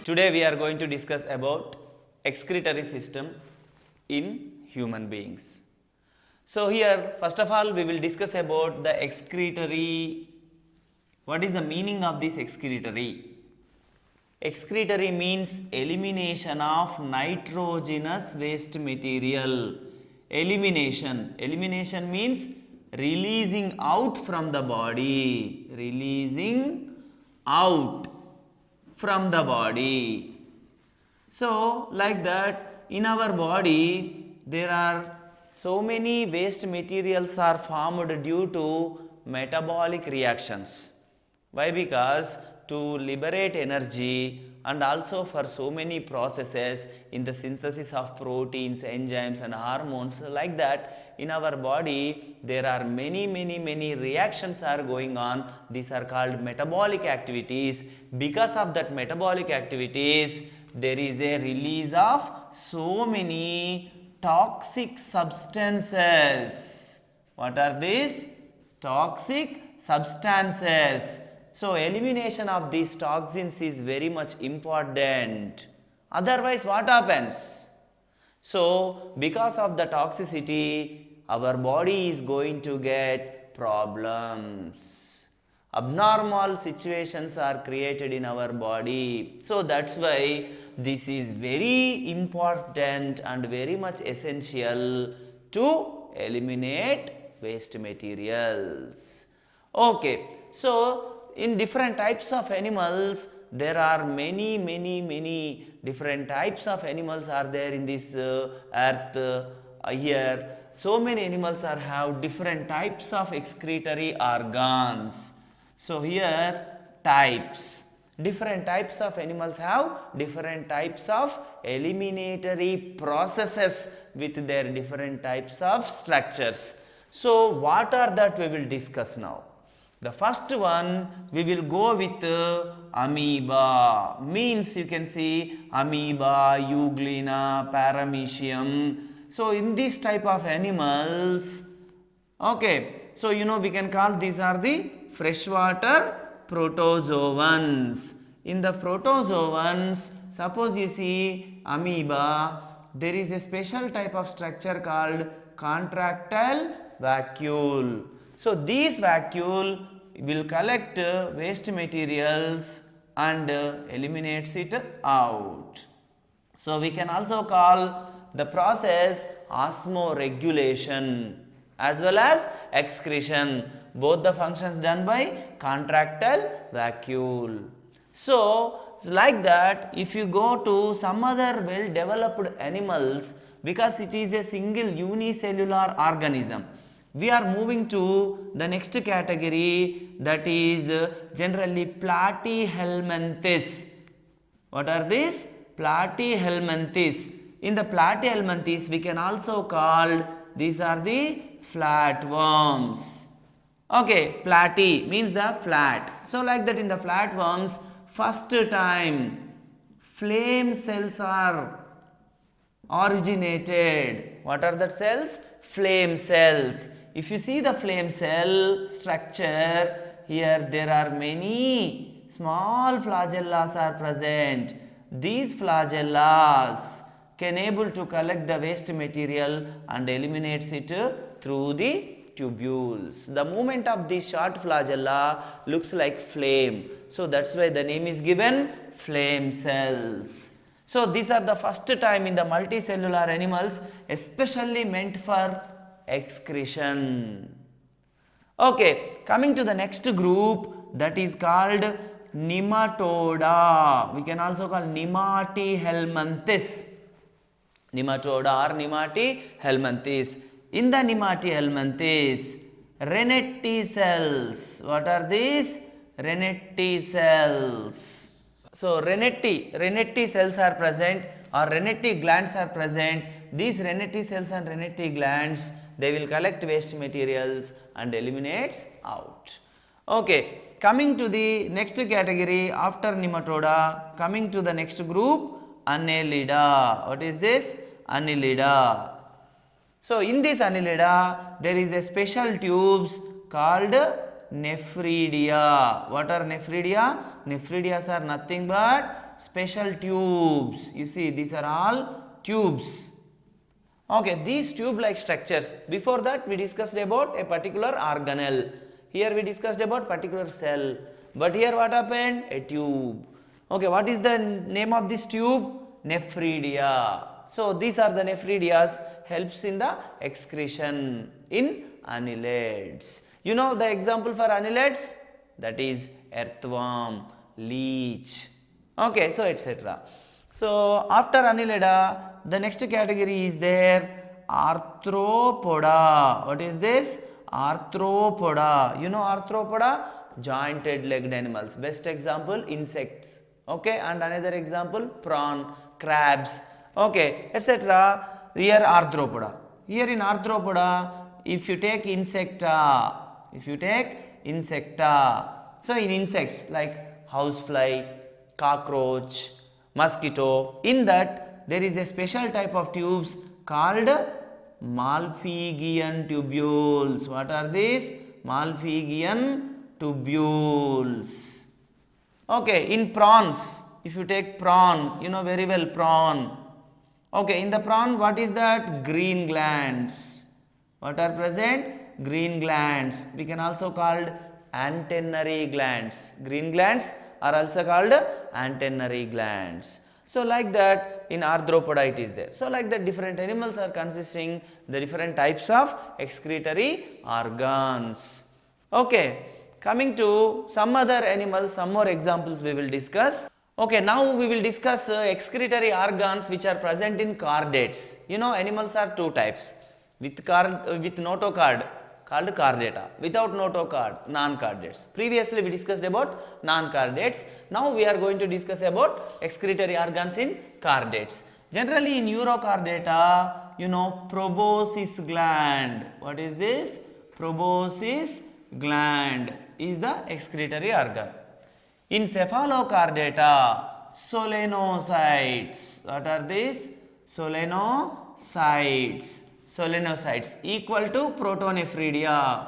Today we are going to discuss about excretory system in human beings. So here first of all we will discuss about the excretory. What is the meaning of this excretory? Excretory means elimination of nitrogenous waste material. Elimination. Elimination means releasing out from the body. Releasing out from the body. So like that in our body there are so many waste materials are formed due to metabolic reactions. Why? Because to liberate energy and also for so many processes in the synthesis of proteins, enzymes and hormones, like that in our body there are many reactions are going on. These are called metabolic activities. Because of that metabolic activities there is a release of so many toxic substances. What are these? Toxic substances. So elimination of these toxins is very much important. Otherwise what happens? So because of the toxicity our body is going to get problems. Abnormal situations are created in our body. So that's why this is very important and very much essential to eliminate waste materials. Okay, so in different types of animals there are many different types of animals are there in this earth. Here so many animals are have different types of excretory organs. So here types, different types of animals have different types of eliminatory processes with their different types of structures. So what are that we will discuss now. The first one we will go with amoeba. Means you can see amoeba, euglena, paramecium. So in this type of animals, okay, so you know we can call these are the freshwater protozoans. In the protozoans, suppose you see amoeba, there is a special type of structure called contractile vacuole. So these vacuole will collect waste materials and eliminates it out. So we can also call the process osmoregulation as well as excretion, both the functions done by contractile vacuole. So it's like that if you go to some other well developed animals, because it is a single unicellular organism, we are moving to the next category, that is generally Platyhelminthes. What are these? Platyhelminthes. In the Platyhelminthes we can also call these are the flatworms. Okay, platy means the flat. So like that in the flatworms first time flame cells are originated. What are the cells? Flame cells. If you see the flame cell structure, here there are many small flagellas are present. These flagellas can able to collect the waste material and eliminates it through the tubules. The movement of the short flagella looks like flame. So that's why the name is given flame cells. So these are the first time in the multicellular animals, especially meant for excretion. Okay, coming to the next group, that is called nematoda. We can also call Nematyhelminthes. Nematoda or Nematyhelminthes. In the Nematyhelminthes, Rennetti cells. What are these? Rennetti cells. So Rennetti cells are present or Rennetti glands are present. These Rennetti cells and Rennetti glands, they will collect waste materials and eliminates out. Okay, coming to the next category after nematoda, coming to the next group, Annelida. What is this? Annelida. So in this Annelida there is a special tubes called nephridia. What are nephridia? Nephridias are nothing but special tubes. You see, these are all tubes. Okay, these tube-like structures. Before that, we discussed about a particular organelle. Here we discussed about particular cell. But here what happened? A tube. Okay, what is the name of this tube? Nephridia. So these are the nephridias, helps in the excretion in annelids. You know the example for annelids? That is earthworm, leech. Okay, so etc. So after annelida, the next category is there, arthropoda. What is this? Arthropoda. You know arthropoda? Jointed legged animals. Best example, insects. Okay, and another example, prawn, crabs. Okay, etc. Here arthropoda. Here in arthropoda, if you take insecta, so in insects like housefly, cockroach, mosquito, in that there is a special type of tubes called Malpighian tubules. What are these? Malpighian tubules. Okay, in prawns, if you take prawn, you know very well prawn. Okay, in the prawn, what is that? Green glands. What are present? Green glands. We can also called antennary glands. Green glands are also called antennary glands. So like that in arthropoda it is there. So like that different animals are consisting the different types of excretory organs. Okay, coming to some other animals, some more examples we will discuss. Okay, now we will discuss excretory organs which are present in chordates. You know animals are two types, with notochord called chordata, without notochord, non-chordates. Previously we discussed about non-chordates. Now we are going to discuss about excretory organs in chordates. Generally in urochordata, you know proboscis gland. What is this? Proboscis gland is the excretory organ. In cephalochordata, solenocytes. What are these? Solenocytes. Solenocytes equal to protonephridia.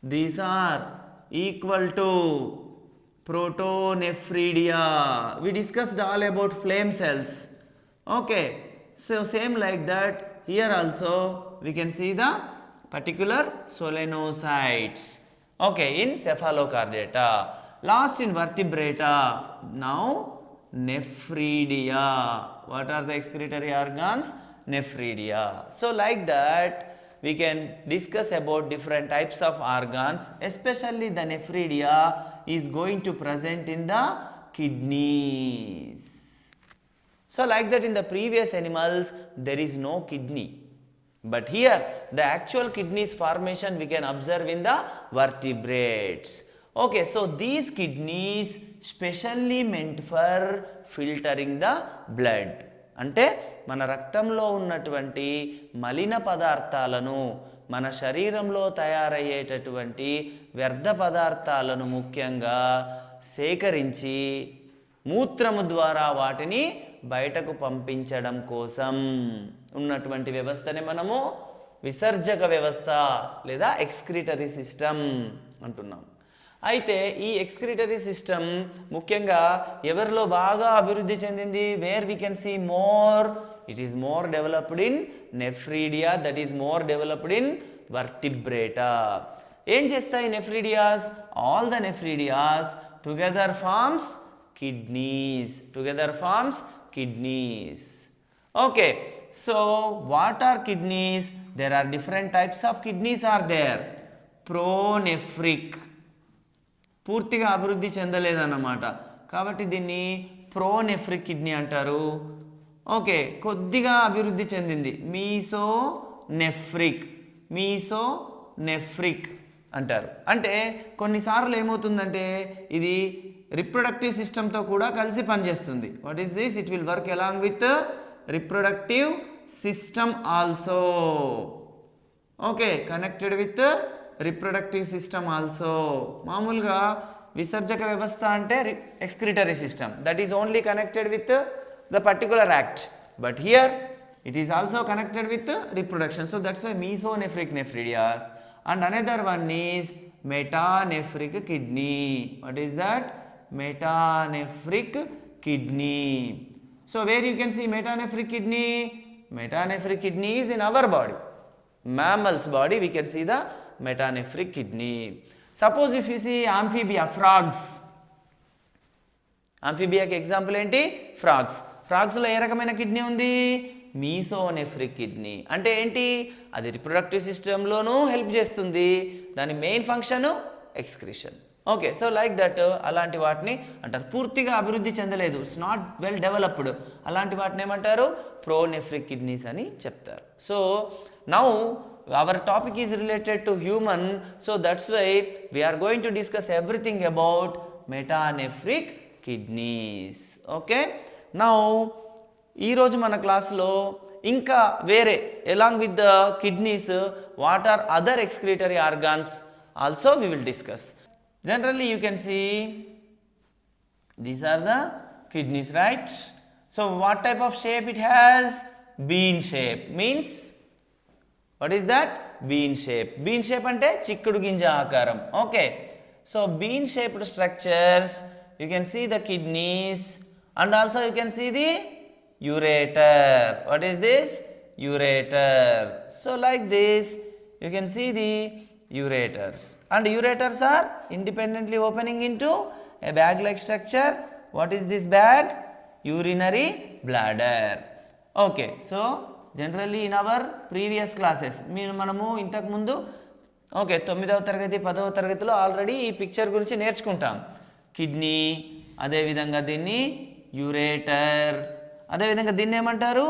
These are equal to protonephridia. We discussed all about flame cells. Okay, so same like that here also we can see the particular solenocytes. Okay, in cephalochordata. Last in vertebrata. Now nephridia. What are the excretory organs? Nephridia. So like that we can discuss about different types of organs, especially the nephridia is going to present in the kidneys. So like that in the previous animals there is no kidney, but here the actual kidneys formation we can observe in the vertebrates. Okay, so these kidneys specially meant for filtering the blood. అంటే మన రక్తంలో ఉన్నటువంటి మలిన పదార్థాలను, మన శరీరంలో తయారయ్యేటటువంటి వ్యర్థ పదార్థాలను ముఖ్యంగా సేకరించి మూత్రము ద్వారా వాటిని బయటకు పంపించడం కోసం ఉన్నటువంటి వ్యవస్థనే మనము విసర్జక వ్యవస్థ లేదా ఎక్స్క్రిటరీ సిస్టమ్ అంటున్నాం. అయితే ఈ ఎక్స్క్రిటరీ సిస్టమ్ ముఖ్యంగా ఎవరిలో బాగా అభివృద్ధి చెందింది? Where we can see more, it is more developed in nephridia, that is more developed in vertebrata. ఏం చేస్తాయి nephridias? All the nephridias together forms kidneys, together forms kidneys. Okay, so what are kidneys? There are different types of kidneys are there. Pronephric, పూర్తిగా అభివృద్ధి చెందలేదన్నమాట, కాబట్టి దీన్ని ప్రోనెఫ్రిక్ kidney అంటారు. Okay, కొద్దిగా అభివృద్ధి చెందింది మీసోనెఫ్రిక్, మీసోనెఫ్రిక్ అంటారు. అంటే కొన్నిసార్లు ఏమవుతుందంటే ఇది రిప్రొడక్టివ్ సిస్టమ్తో కూడా కలిసి పనిచేస్తుంది. What is this? It will work along with reproductive system also. Okay, connected with reproductive system also. మామూలుగా విసర్జక వ్యవస్థ అంటే excretory system, that is only connected with the particular act, but here it is also connected with reproduction. So that's why mesonephric nephridias. And another one is metanephric kidney. What is that? Metanephric kidney. So where you can see metanephric kidney? Metanephric kidney is in our body. Mammal's body we can see the metanephric kidney. Suppose if you see amphibia, frogs. Amphibia example ఏంటి? Frogs. Frogs లో ఏ రకమైన kidney ఉంది? మీసోనెఫ్రిక్ kidney. అంటే ఏంటి? అది reproductive సిస్టంలోనూ help చేస్తుంది. దాని main function excretion. Okay, so like that అలాంటి వాటిని అంటారు. పూర్తిగా అభివృద్ధి చెందలేదు, ఇట్స్ నాట్ వెల్ డెవలప్డ్, అలాంటి వాటిని ఏమంటారు? ప్రోనెఫ్రిక్ కిడ్నీస్ అని చెప్తారు. So now our topic is related to human, so that's why we're going to discuss everything about metanephric kidneys. Okay, now ఈరోజు మన క్లాస్లో ఇంకా వేరే along with the kidneys what are other excretory organs also we will discuss. Generally you can see these are the kidneys, right? So what type of shape it has? Bean shape. Means what is that? Bean shape. Bean shape ante chikkudu ginja aakaram. Okay, so bean shaped structures, you can see the kidneys and also you can see the ureter. What is this? Ureter. So like this you can see the ureters, and ureters are independently opening into a bag like structure. What is this bag? Urinary bladder. Okay, so generally in our previous classes మనము ఇంతకు ముందు okay 9వ తరగతి 10వ తరగతిలో already ఈ picture గురించి నేర్చుకుంటాం. Kidney, అదేవిధంగా దీన్ని యూరేటర్, అదేవిధంగా దీన్ని ఏమంటారు?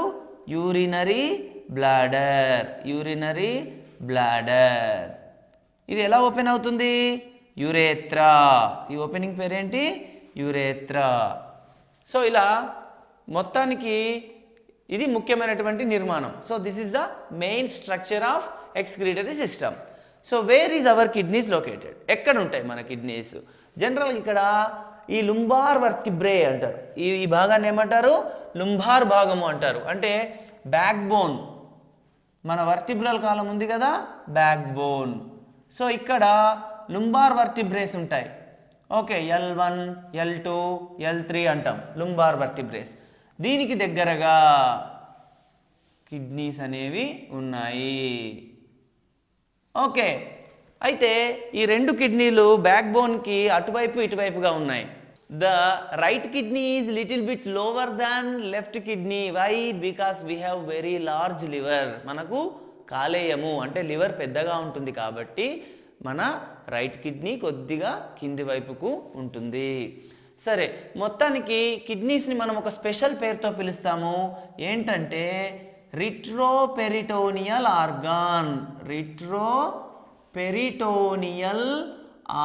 Urinary bladder. యూరినరీ బ్లాడర్ ఇది ఎలా ఓపెన్ అవుతుంది? యురేత్రా. ఈ ఓపెనింగ్ పేరేంటి? యురేత్రా. సో ఇలా మొత్తానికి ఇది ముఖ్యమైనటువంటి నిర్మాణం. So this is the main structure of excretory system. So where is our kidneys located? ఎక్కడ ఉంటాయి మన కిడ్నీస్? జనరల్ ఇక్కడ ఈ లుంబార్ వర్టిబ్రే అంటారు. ఈ భాగాన్ని ఏమంటారు? లుంబార్ భాగము అంటారు. అంటే బ్యాక్ బోన్, మన వర్టిబ్రల్ కాలం ఉంది కదా, బ్యాక్ బోన్. సో ఇక్కడ లుంబార్ వర్టిబ్రేస్ ఉంటాయి. ఓకే, L1, L2, L3 అంటాం లుంబార్ వర్టిబ్రేస్. దీనికి దగ్గరగా కిడ్నీస్ అనేవి ఉన్నాయి. ఓకే, అయితే ఈ రెండు కిడ్నీలు బ్యాక్ బోన్కి అటువైపు ఇటువైపుగా ఉన్నాయి. The right kidney is little bit lower than left kidney. Why? Because we have very large liver. మనకు కాలేయము అంటే లివర్ పెద్దగా ఉంటుంది కాబట్టి మన రైట్ కిడ్నీ కొద్దిగా కింది వైపుకు ఉంటుంది. సరే, మొత్తానికి కిడ్నీస్ని మనం ఒక స్పెషల్ పేరుతో పిలుస్తాము. ఏంటంటే రిట్రోపెరిటోనియల్ ఆర్గాన్. రిట్రోపెరిటోనియల్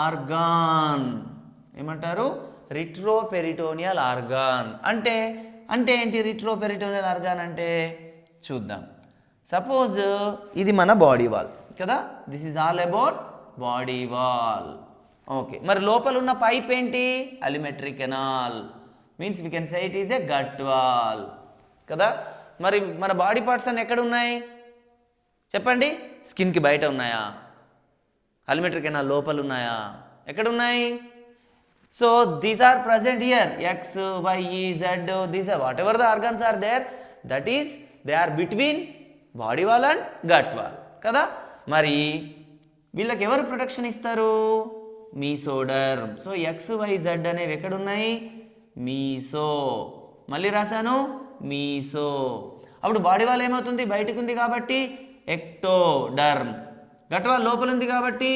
ఆర్గాన్ ఏమంటారు? రిట్రోపెరిటోనియల్ ఆర్గాన్ అంటే ఏంటి? రిట్రోపెరిటోనియల్ ఆర్గాన్ అంటే చూద్దాం. సపోజ్ ఇది మన బాడీ వాల్ కదా, this is all about body wall. Okay, మరి లోపల ఉన్న పైప్ ఏంటి? Alimentary canal. Means we can say it is a gut wall కదా. మరి మన బాడీ పార్ట్స్ అన్ని ఎక్కడ ఉన్నాయి చెప్పండి? స్కిన్కి బయట ఉన్నాయా? అలిమెంటరీ కెనాల్ లోపల ఉన్నాయా? ఎక్కడ ఉన్నాయి? So these are present here. X, Y, Z, these are whatever the organs are there, that is they are between body wall and gut wall కదా. మరి వీళ్ళకి ఎవరు ప్రొటెక్షన్ ఇస్తారు? మీసోడర్మ్. సో XYZ అనేవి ఎక్కడున్నాయి? మీసో. మళ్ళీ రాశాను మీసో. అప్పుడు బాడీ వాల్ ఏమవుతుంది? బయటకు ఉంది కాబట్టి ఎక్టోడర్మ్. గట్ వాల్ లోపల ఉంది కాబట్టి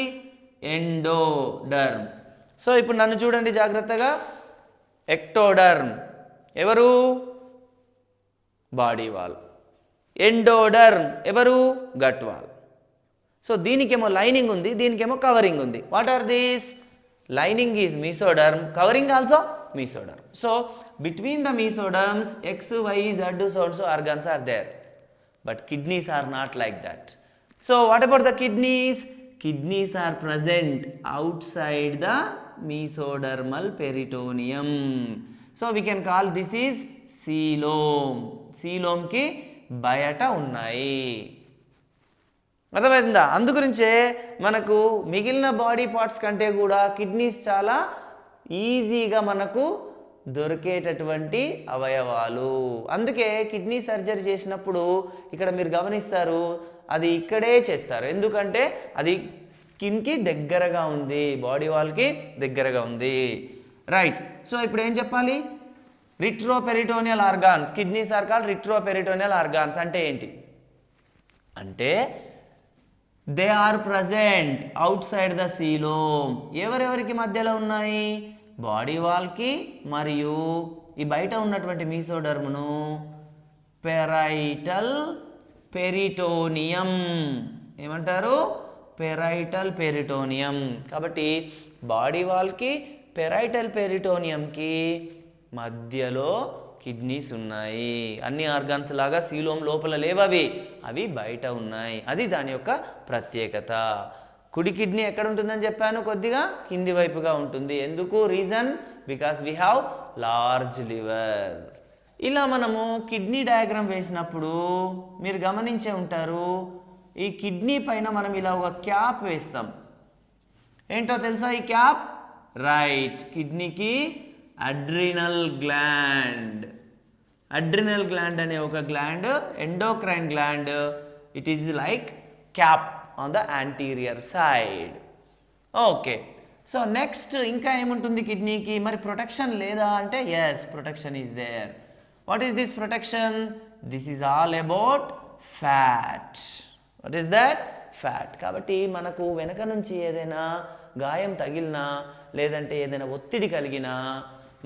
ఎండోడర్మ్. సో ఇప్పుడు నన్ను చూడండి జాగ్రత్తగా. ఎక్టోడర్మ్ ఎవరు? Body wall. ఎండోడర్మ్ ఎవరు? Gut wall. సో దీనికేమో లైనింగ్ ఉంది, దీనికేమో కవరింగ్ ఉంది. What are these? Lining is mesoderm, covering also mesoderm. So between the mesoderms X, Y, Z so and so organs are there, but kidneys are not like that. So what about the kidneys? Kidneys are present outside the mesodermal peritoneum. So we can call this is coelom. coelom ki బయట ఉన్నాయి. అర్థమవుతుందా? అందుగురించే మనకు మిగిలిన body parts కంటే కూడా kidneys చాలా ఈజీగా మనకు దొరికేటటువంటి అవయవాలు. అందుకే కిడ్నీ సర్జరీ చేసినప్పుడు ఇక్కడ మీరు గమనిస్తారు, అది ఇక్కడే చేస్తారు. ఎందుకంటే అది స్కిన్కి దగ్గరగా ఉంది, బాడీ వాల్కి దగ్గరగా ఉంది. రైట్. సో ఇప్పుడు ఏం చెప్పాలి? Retroperitoneal organs, kidneys are called retroperitoneal organs అంటే ఏంటి అంటే they are present outside the coelom. ఎవరెవరికి మధ్యలో ఉన్నాయి? బాడీ వాల్కి మరియు ఈ బయట ఉన్నటువంటి మీసోడర్మ్ను పెరైటల్ పెరిటోనియం ఏమంటారు? Parietal peritoneum. కాబట్టి బాడీ వాల్కి పెరైటల్ పెరిటోనియంకి మధ్యలో కిడ్నీస్ ఉన్నాయి. అన్ని ఆర్గాన్స్ లాగా సీలోమ్ లోపల లేవవి, అవి బయట ఉన్నాయి. అది దాని యొక్క ప్రత్యేకత. కుడి కిడ్నీ ఎక్కడ ఉంటుందని చెప్పాను? కొద్దిగా కింది వైపుగా ఉంటుంది. ఎందుకు? Reason because we have large liver. ఇలా మనము కిడ్నీ డయాగ్రామ్ వేసినప్పుడు మీరు గమనించే ఉంటారు, ఈ కిడ్నీ పైన మనం ఇలా ఒక క్యాప్ వేస్తాం. ఏంటో తెలుసా ఈ క్యాప్? రైట్, కిడ్నీకి అడ్రినల్ గ్లాండ్. అడ్రినల్ గ్లాండ్ అనే ఒక gland, endocrine gland. It is like cap on the anterior side. Okay. So next ఇంకా ఏముంటుంది కిడ్నీకి? మరి ప్రొటెక్షన్ లేదా అంటే yes, protection is there. What is this protection? This is all about fat. What is that? Fat. కాబట్టి మనకు వెనక నుంచి ఏదైనా గాయం తగిలినా లేదంటే ఏదైనా ఒత్తిడి కలిగినా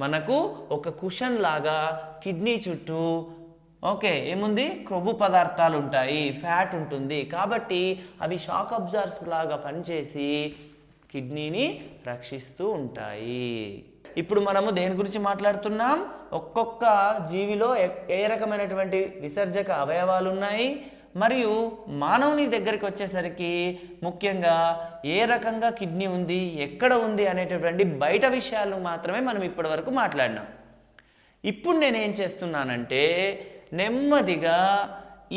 మనకు ఒక కుషన్ లాగా కిడ్నీ చుట్టూ ఓకే ఏముంది? క్రొవ్వు పదార్థాలు ఉంటాయి, ఫ్యాట్ ఉంటుంది. కాబట్టి అవి షాక్ అబ్జార్బ్స్ లాగా పనిచేసి కిడ్నీని రక్షిస్తూ ఉంటాయి. ఇప్పుడు మనము దేని గురించి మాట్లాడుతున్నాం? ఒక్కొక్క జీవిలో ఏ రకమైనటువంటి విసర్జక అవయవాలు ఉన్నాయి, మరియు మానవుని దగ్గరికి వచ్చేసరికి ముఖ్యంగా ఏ రకంగా కిడ్నీ ఉంది, ఎక్కడ ఉంది అనేటటువంటి బయట విషయాలను మాత్రమే మనం ఇప్పటి వరకు మాట్లాడినాం. ఇప్పుడు నేనేం చేస్తున్నానంటే నెమ్మదిగా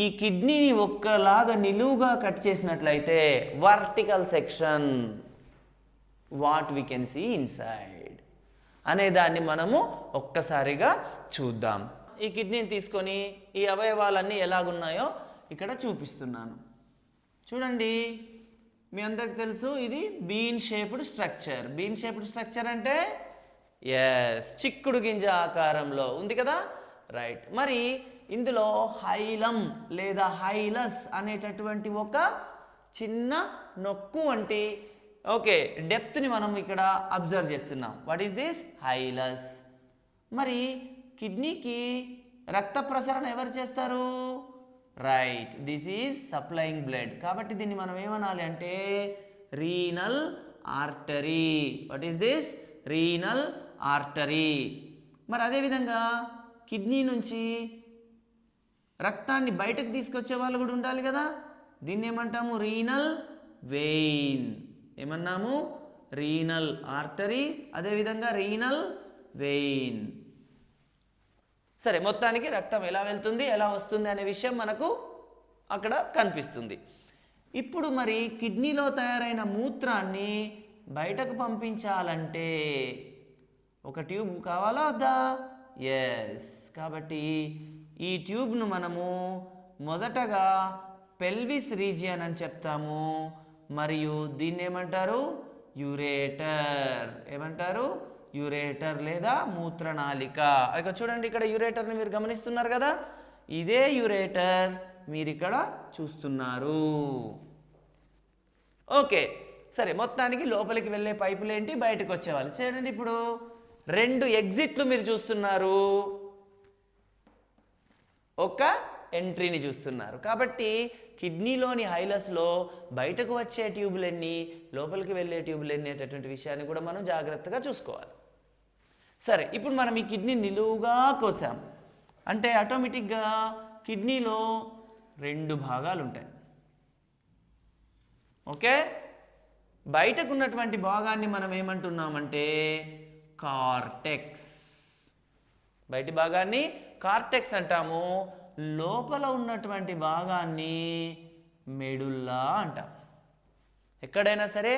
ఈ కిడ్నీని ఒక్కలాగా నిలువుగా కట్ చేసినట్లయితే vertical section, what we can see inside అనే దాన్ని మనము ఒక్కసారిగా చూద్దాం. ఈ కిడ్నీని తీసుకొని ఈ అవయవాలన్నీ ఎలాగున్నాయో ఇక్కడ చూపిస్తున్నాను. చూడండి, మీ అందరికి తెలుసు ఇది been shaped structure. Been shaped structure అంటే ఎస్, చిక్కుడు గింజ ఆకారంలో ఉంది కదా. రైట్. మరి ఇందులో హైలం లేదా హైలస్ అనేటటువంటి ఒక చిన్న నొక్కు వంటి ఓకే డెప్త్ని మనం ఇక్కడ అబ్జర్వ్ చేస్తున్నాం. What is this? హైలస్. మరి కిడ్నీకి రక్త ప్రసరణ ఎవరు చేస్తారు? Right, this is supplying blood. కాబట్టి దీన్ని మనం ఏమనాలి అంటే renal artery. What is this? Renal artery. మరి అదేవిధంగా కిడ్నీ నుంచి రక్తాన్ని బయటకు తీసుకొచ్చే వాళ్ళు కూడా ఉండాలి కదా. దీన్ని ఏమంటాము? Renal vein. ఏమన్నాము? రీనల్ ఆర్టరీ, అదేవిధంగా రీనల్ వెయిన్. సరే, మొత్తానికి రక్తం ఎలా వెళ్తుంది, ఎలా వస్తుంది అనే విషయం మనకు అక్కడ కనిపిస్తుంది. ఇప్పుడు మరి కిడ్నీలో తయారైన మూత్రాన్ని బయటకు పంపించాలంటే ఒక ట్యూబ్ కావాలా వద్దా? ఎస్. కాబట్టి ఈ ట్యూబ్ను మనము మొదటగా పెల్విస్ రీజియన్ అని చెప్తాము, మరియు దీన్ని ఏమంటారు? యూరేటర్. ఏమంటారు? యూరేటర్ లేదా మూత్రనాళిక. ఇక చూడండి, ఇక్కడ యూరేటర్ని మీరు గమనిస్తున్నారు కదా. ఇదే యూరేటర్ మీరు ఇక్కడ చూస్తున్నారు. ఓకే, సరే, మొత్తానికి లోపలికి వెళ్ళే పైపులు ఏంటి, బయటకు వచ్చేవాళ్ళు. చూడండి, ఇప్పుడు 2 ఎగ్జిట్లు మీరు చూస్తున్నారు, ఒక ఎంట్రీని చూస్తున్నారు. కాబట్టి కిడ్నీలోని హైలస్లో బయటకు వచ్చే ట్యూబులన్నీ, లోపలికి వెళ్ళే ట్యూబులన్నీ అనేటటువంటి విషయాన్ని కూడా మనం జాగ్రత్తగా చూసుకోవాలి. సరే, ఇప్పుడు మనం ఈ కిడ్నీ నిలువుగా కోసాం అంటే ఆటోమేటిక్గా కిడ్నీలో 2 భాగాలు ఉంటాయి. ఓకే, బయటకు ఉన్నటువంటి భాగాన్ని మనం ఏమంటున్నామంటే కార్టెక్స్. బయటి భాగాన్ని కార్టెక్స్ అంటాము, లోపల ఉన్నటువంటి భాగాన్ని మెడుల్లా అంటాం. ఎక్కడైనా సరే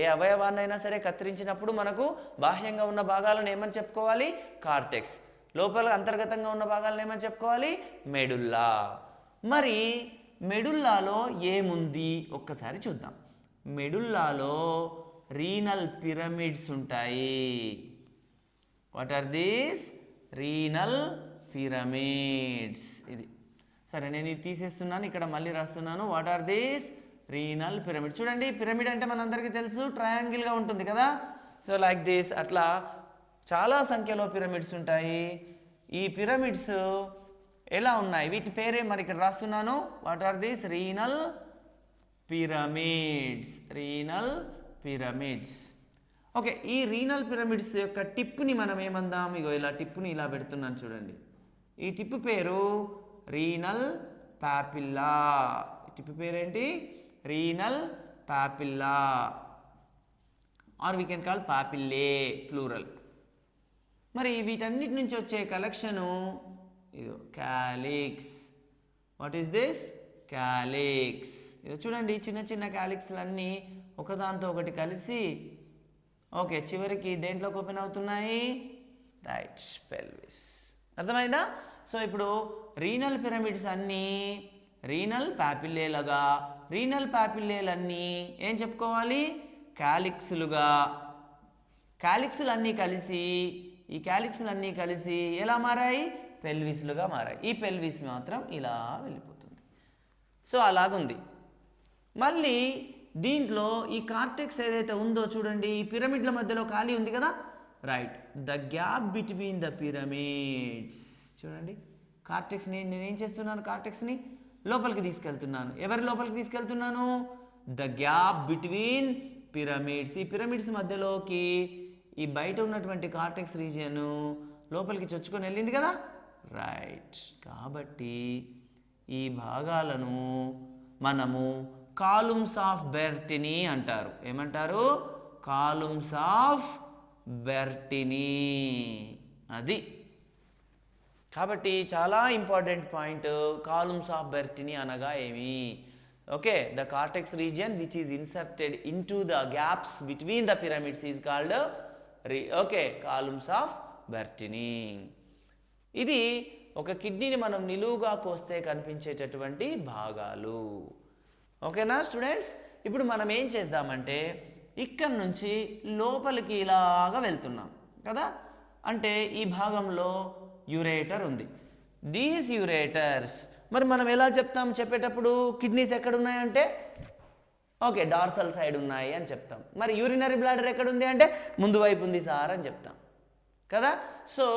ఏ అవయవాన్నైనా సరే కత్తిరించినప్పుడు మనకు బాహ్యంగా ఉన్న భాగాలను ఏమని చెప్పుకోవాలి? కార్టెక్స్. లోపల అంతర్గతంగా ఉన్న భాగాలను ఏమని చెప్పుకోవాలి? మెడుల్లా. మరి మెడుల్లాలో ఏముంది ఒక్కసారి చూద్దాం. మెడుల్లాలో రీనల్ పిరమిడ్స్ ఉంటాయి. What are these? Renal pyramids. ఇది సరే, నేను ఇది తీసేస్తున్నాను, ఇక్కడ మళ్ళీ రాస్తున్నాను. What are these? Renal pyramid. చూడండి, పిరమిడ్ అంటే మనందరికీ తెలుసు ట్రయాంగిల్గా ఉంటుంది కదా. సో లైక్ దిస్, అట్లా చాలా సంఖ్యలో పిరమిడ్స్ ఉంటాయి. ఈ పిరమిడ్స్ ఎలా ఉన్నాయి? వీటి పేరే మరి ఇక్కడ రాస్తున్నాను. What are these? Renal pyramids. Renal pyramids. Okay, ఈ రీనల్ పిరమిడ్స్ యొక్క టిప్ని మనం ఏమందాం? ఇగో ఇలా టిప్పుని ఇలా పెడుతున్నాను చూడండి. ఈ టిప్పు పేరు రీనల్ పాపిల్లా. టిప్పు పేరేంటి? Renal papilla, or we can call papillae plural. మరి వీటన్నిటి నుంచి వచ్చే కలెక్షను ఇదో calyx. What is this? Calyx. ఇదో చూడండి, చిన్న చిన్న క్యాలిక్స్లన్నీ ఒకదాంతో ఒకటి కలిసి ఓకే చివరికి దేంట్లోకి ఓపెన్ అవుతున్నాయి? Right, pelvis. అర్థమైందా? సో ఇప్పుడు రీనల్ పిరమిడ్స్ అన్నీ రీనల్ పాపిల్లేలుగా, రీనల్ పాపిల్లేలన్నీ ఏం చెప్పుకోవాలి? క్యాలిక్స్లుగా. క్యాలిక్స్లన్నీ కలిసి, ఈ క్యాలిక్స్లన్నీ కలిసి ఎలా మారాయి? పెల్విస్లుగా మారాయి. ఈ పెల్విస్ మాత్రం ఇలా వెళ్ళిపోతుంది. సో అలాగుంది. మళ్ళీ దీంట్లో ఈ కార్టెక్స్ ఏదైతే ఉందో చూడండి, ఈ పిరమిడ్ల మధ్యలో ఖాళీ ఉంది కదా. Right, the gap between the pyramids. చూడండి, కార్టెక్స్ని నేనేం చేస్తున్నాను? కార్టెక్స్ని లోపలికి తీసుకెళ్తున్నాను. ఎవరి లోపలికి తీసుకెళ్తున్నాను? The gap between pyramids. ఈ పిరమిడ్స్ మధ్యలోకి ఈ బయట ఉన్నటువంటి కార్టెక్స్ రీజియన్ లోపలికి చొచ్చుకొని వెళ్ళింది కదా. రైట్, కాబట్టి ఈ భాగాలను మనము కాలమ్స్ ఆఫ్ బెర్టినీ అంటారు. ఏమంటారు? Columns of Bertini. అది కాబట్టి చాలా important point. Columns of Bertini అనగా ఏమి? Okay, the cortex region which is inserted into the gaps between the pyramids is called okay columns of Bertini. ఇది ఒక కిడ్నీని మనం నిలువుగా కోస్తే కనిపించేటటువంటి భాగాలు. ఓకేనా స్టూడెంట్స్? ఇప్పుడు మనం ఏం చేద్దామంటే ఇక్కడ నుంచి లోపలికి ఇలాగా వెళ్తున్నాం కదా. అంటే ఈ భాగంలో యురేటర్ ఉంది. దీస్ యురేటర్స్ మరి మనం ఎలా చెప్తాం? చెప్పేటప్పుడు కిడ్నీస్ ఎక్కడ ఉన్నాయంటే ఓకే డార్సల్ సైడ్ ఉన్నాయి అని చెప్తాం. మరి యూరినరీ బ్లాడర్ ఎక్కడుంది అంటే ముందు వైపు ఉంది సార్ అని చెప్తాం కదా. So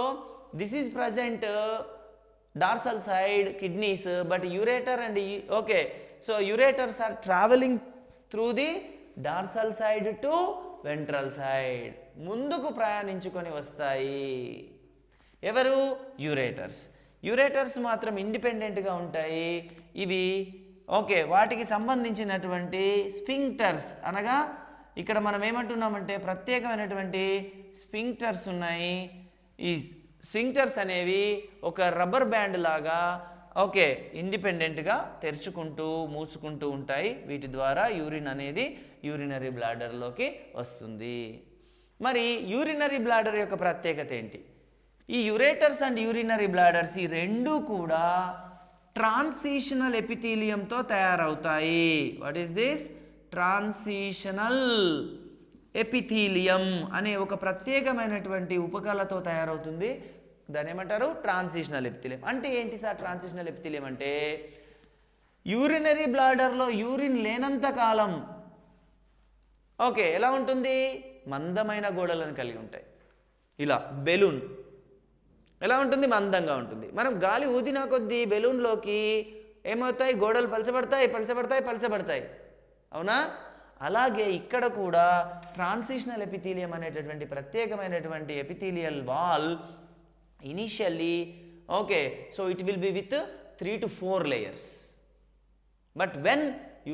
this is present dorsal side kidneys, but ureter and okay, so ureters are traveling through the dorsal side to ventral side. ముందుకు ప్రయాణించుకొని వస్తాయి. ఎవరు? యురేటర్స్. యురేటర్స్ మాత్రం ఇండిపెండెంట్గా ఉంటాయి. ఇవి ఓకే వాటికి సంబంధించినటువంటి స్ఫింక్టర్స్ అనగా ఇక్కడ మనం ఏమంటున్నామంటే ప్రత్యేకమైనటువంటి స్ఫింక్టర్స్ ఉన్నాయి. ఈ స్ఫింక్టర్స్ అనేవి ఒక రబ్బర్ బ్యాండ్ లాగా ఓకే ఇండిపెండెంట్గా తెరుచుకుంటూ మూసుకుంటూ ఉంటాయి. వీటి ద్వారా యూరిన్ అనేది యూరినరీ బ్లాడర్లోకి వస్తుంది. మరి యూరినరీ బ్లాడర్ యొక్క ప్రత్యేకత ఏంటి? ఈ యురేటర్స్ అండ్ యూరినరీ బ్లాడర్స్ ఈ రెండు కూడా ట్రాన్సిషనల్ ఎపిథీలియంతో తయారవుతాయి. What is this? Transitional epithelium అనే ఒక ప్రత్యేకమైనటువంటి ఉపకళతో తయారవుతుంది. దాన్ని ఏమంటారు? Transitional epithelium. అంటే ఏంటి సార్ ట్రాన్సిషనల్ ఎపిథీలియం అంటే? యూరినరీ బ్లాడర్లో యూరిన్ లేనంత కాలం ఓకే ఎలా ఉంటుంది? మందమైన గోడలను కలిగి ఉంటాయి. ఇలా బెలూన్ ఎలా ఉంటుంది? మందంగా ఉంటుంది. మనం గాలి ఊదినా కొద్దీ బెలూన్లోకి ఏమవుతాయి? గోడలు పలచబడతాయి పలచబడతాయి పలచబడతాయి. అవునా? అలాగే ఇక్కడ కూడా ట్రాన్సిషనల్ ఎపిథీలియం అనేటటువంటి ప్రత్యేకమైనటువంటి epithelial wall initially okay so it will be with 3 to 4 layers. But when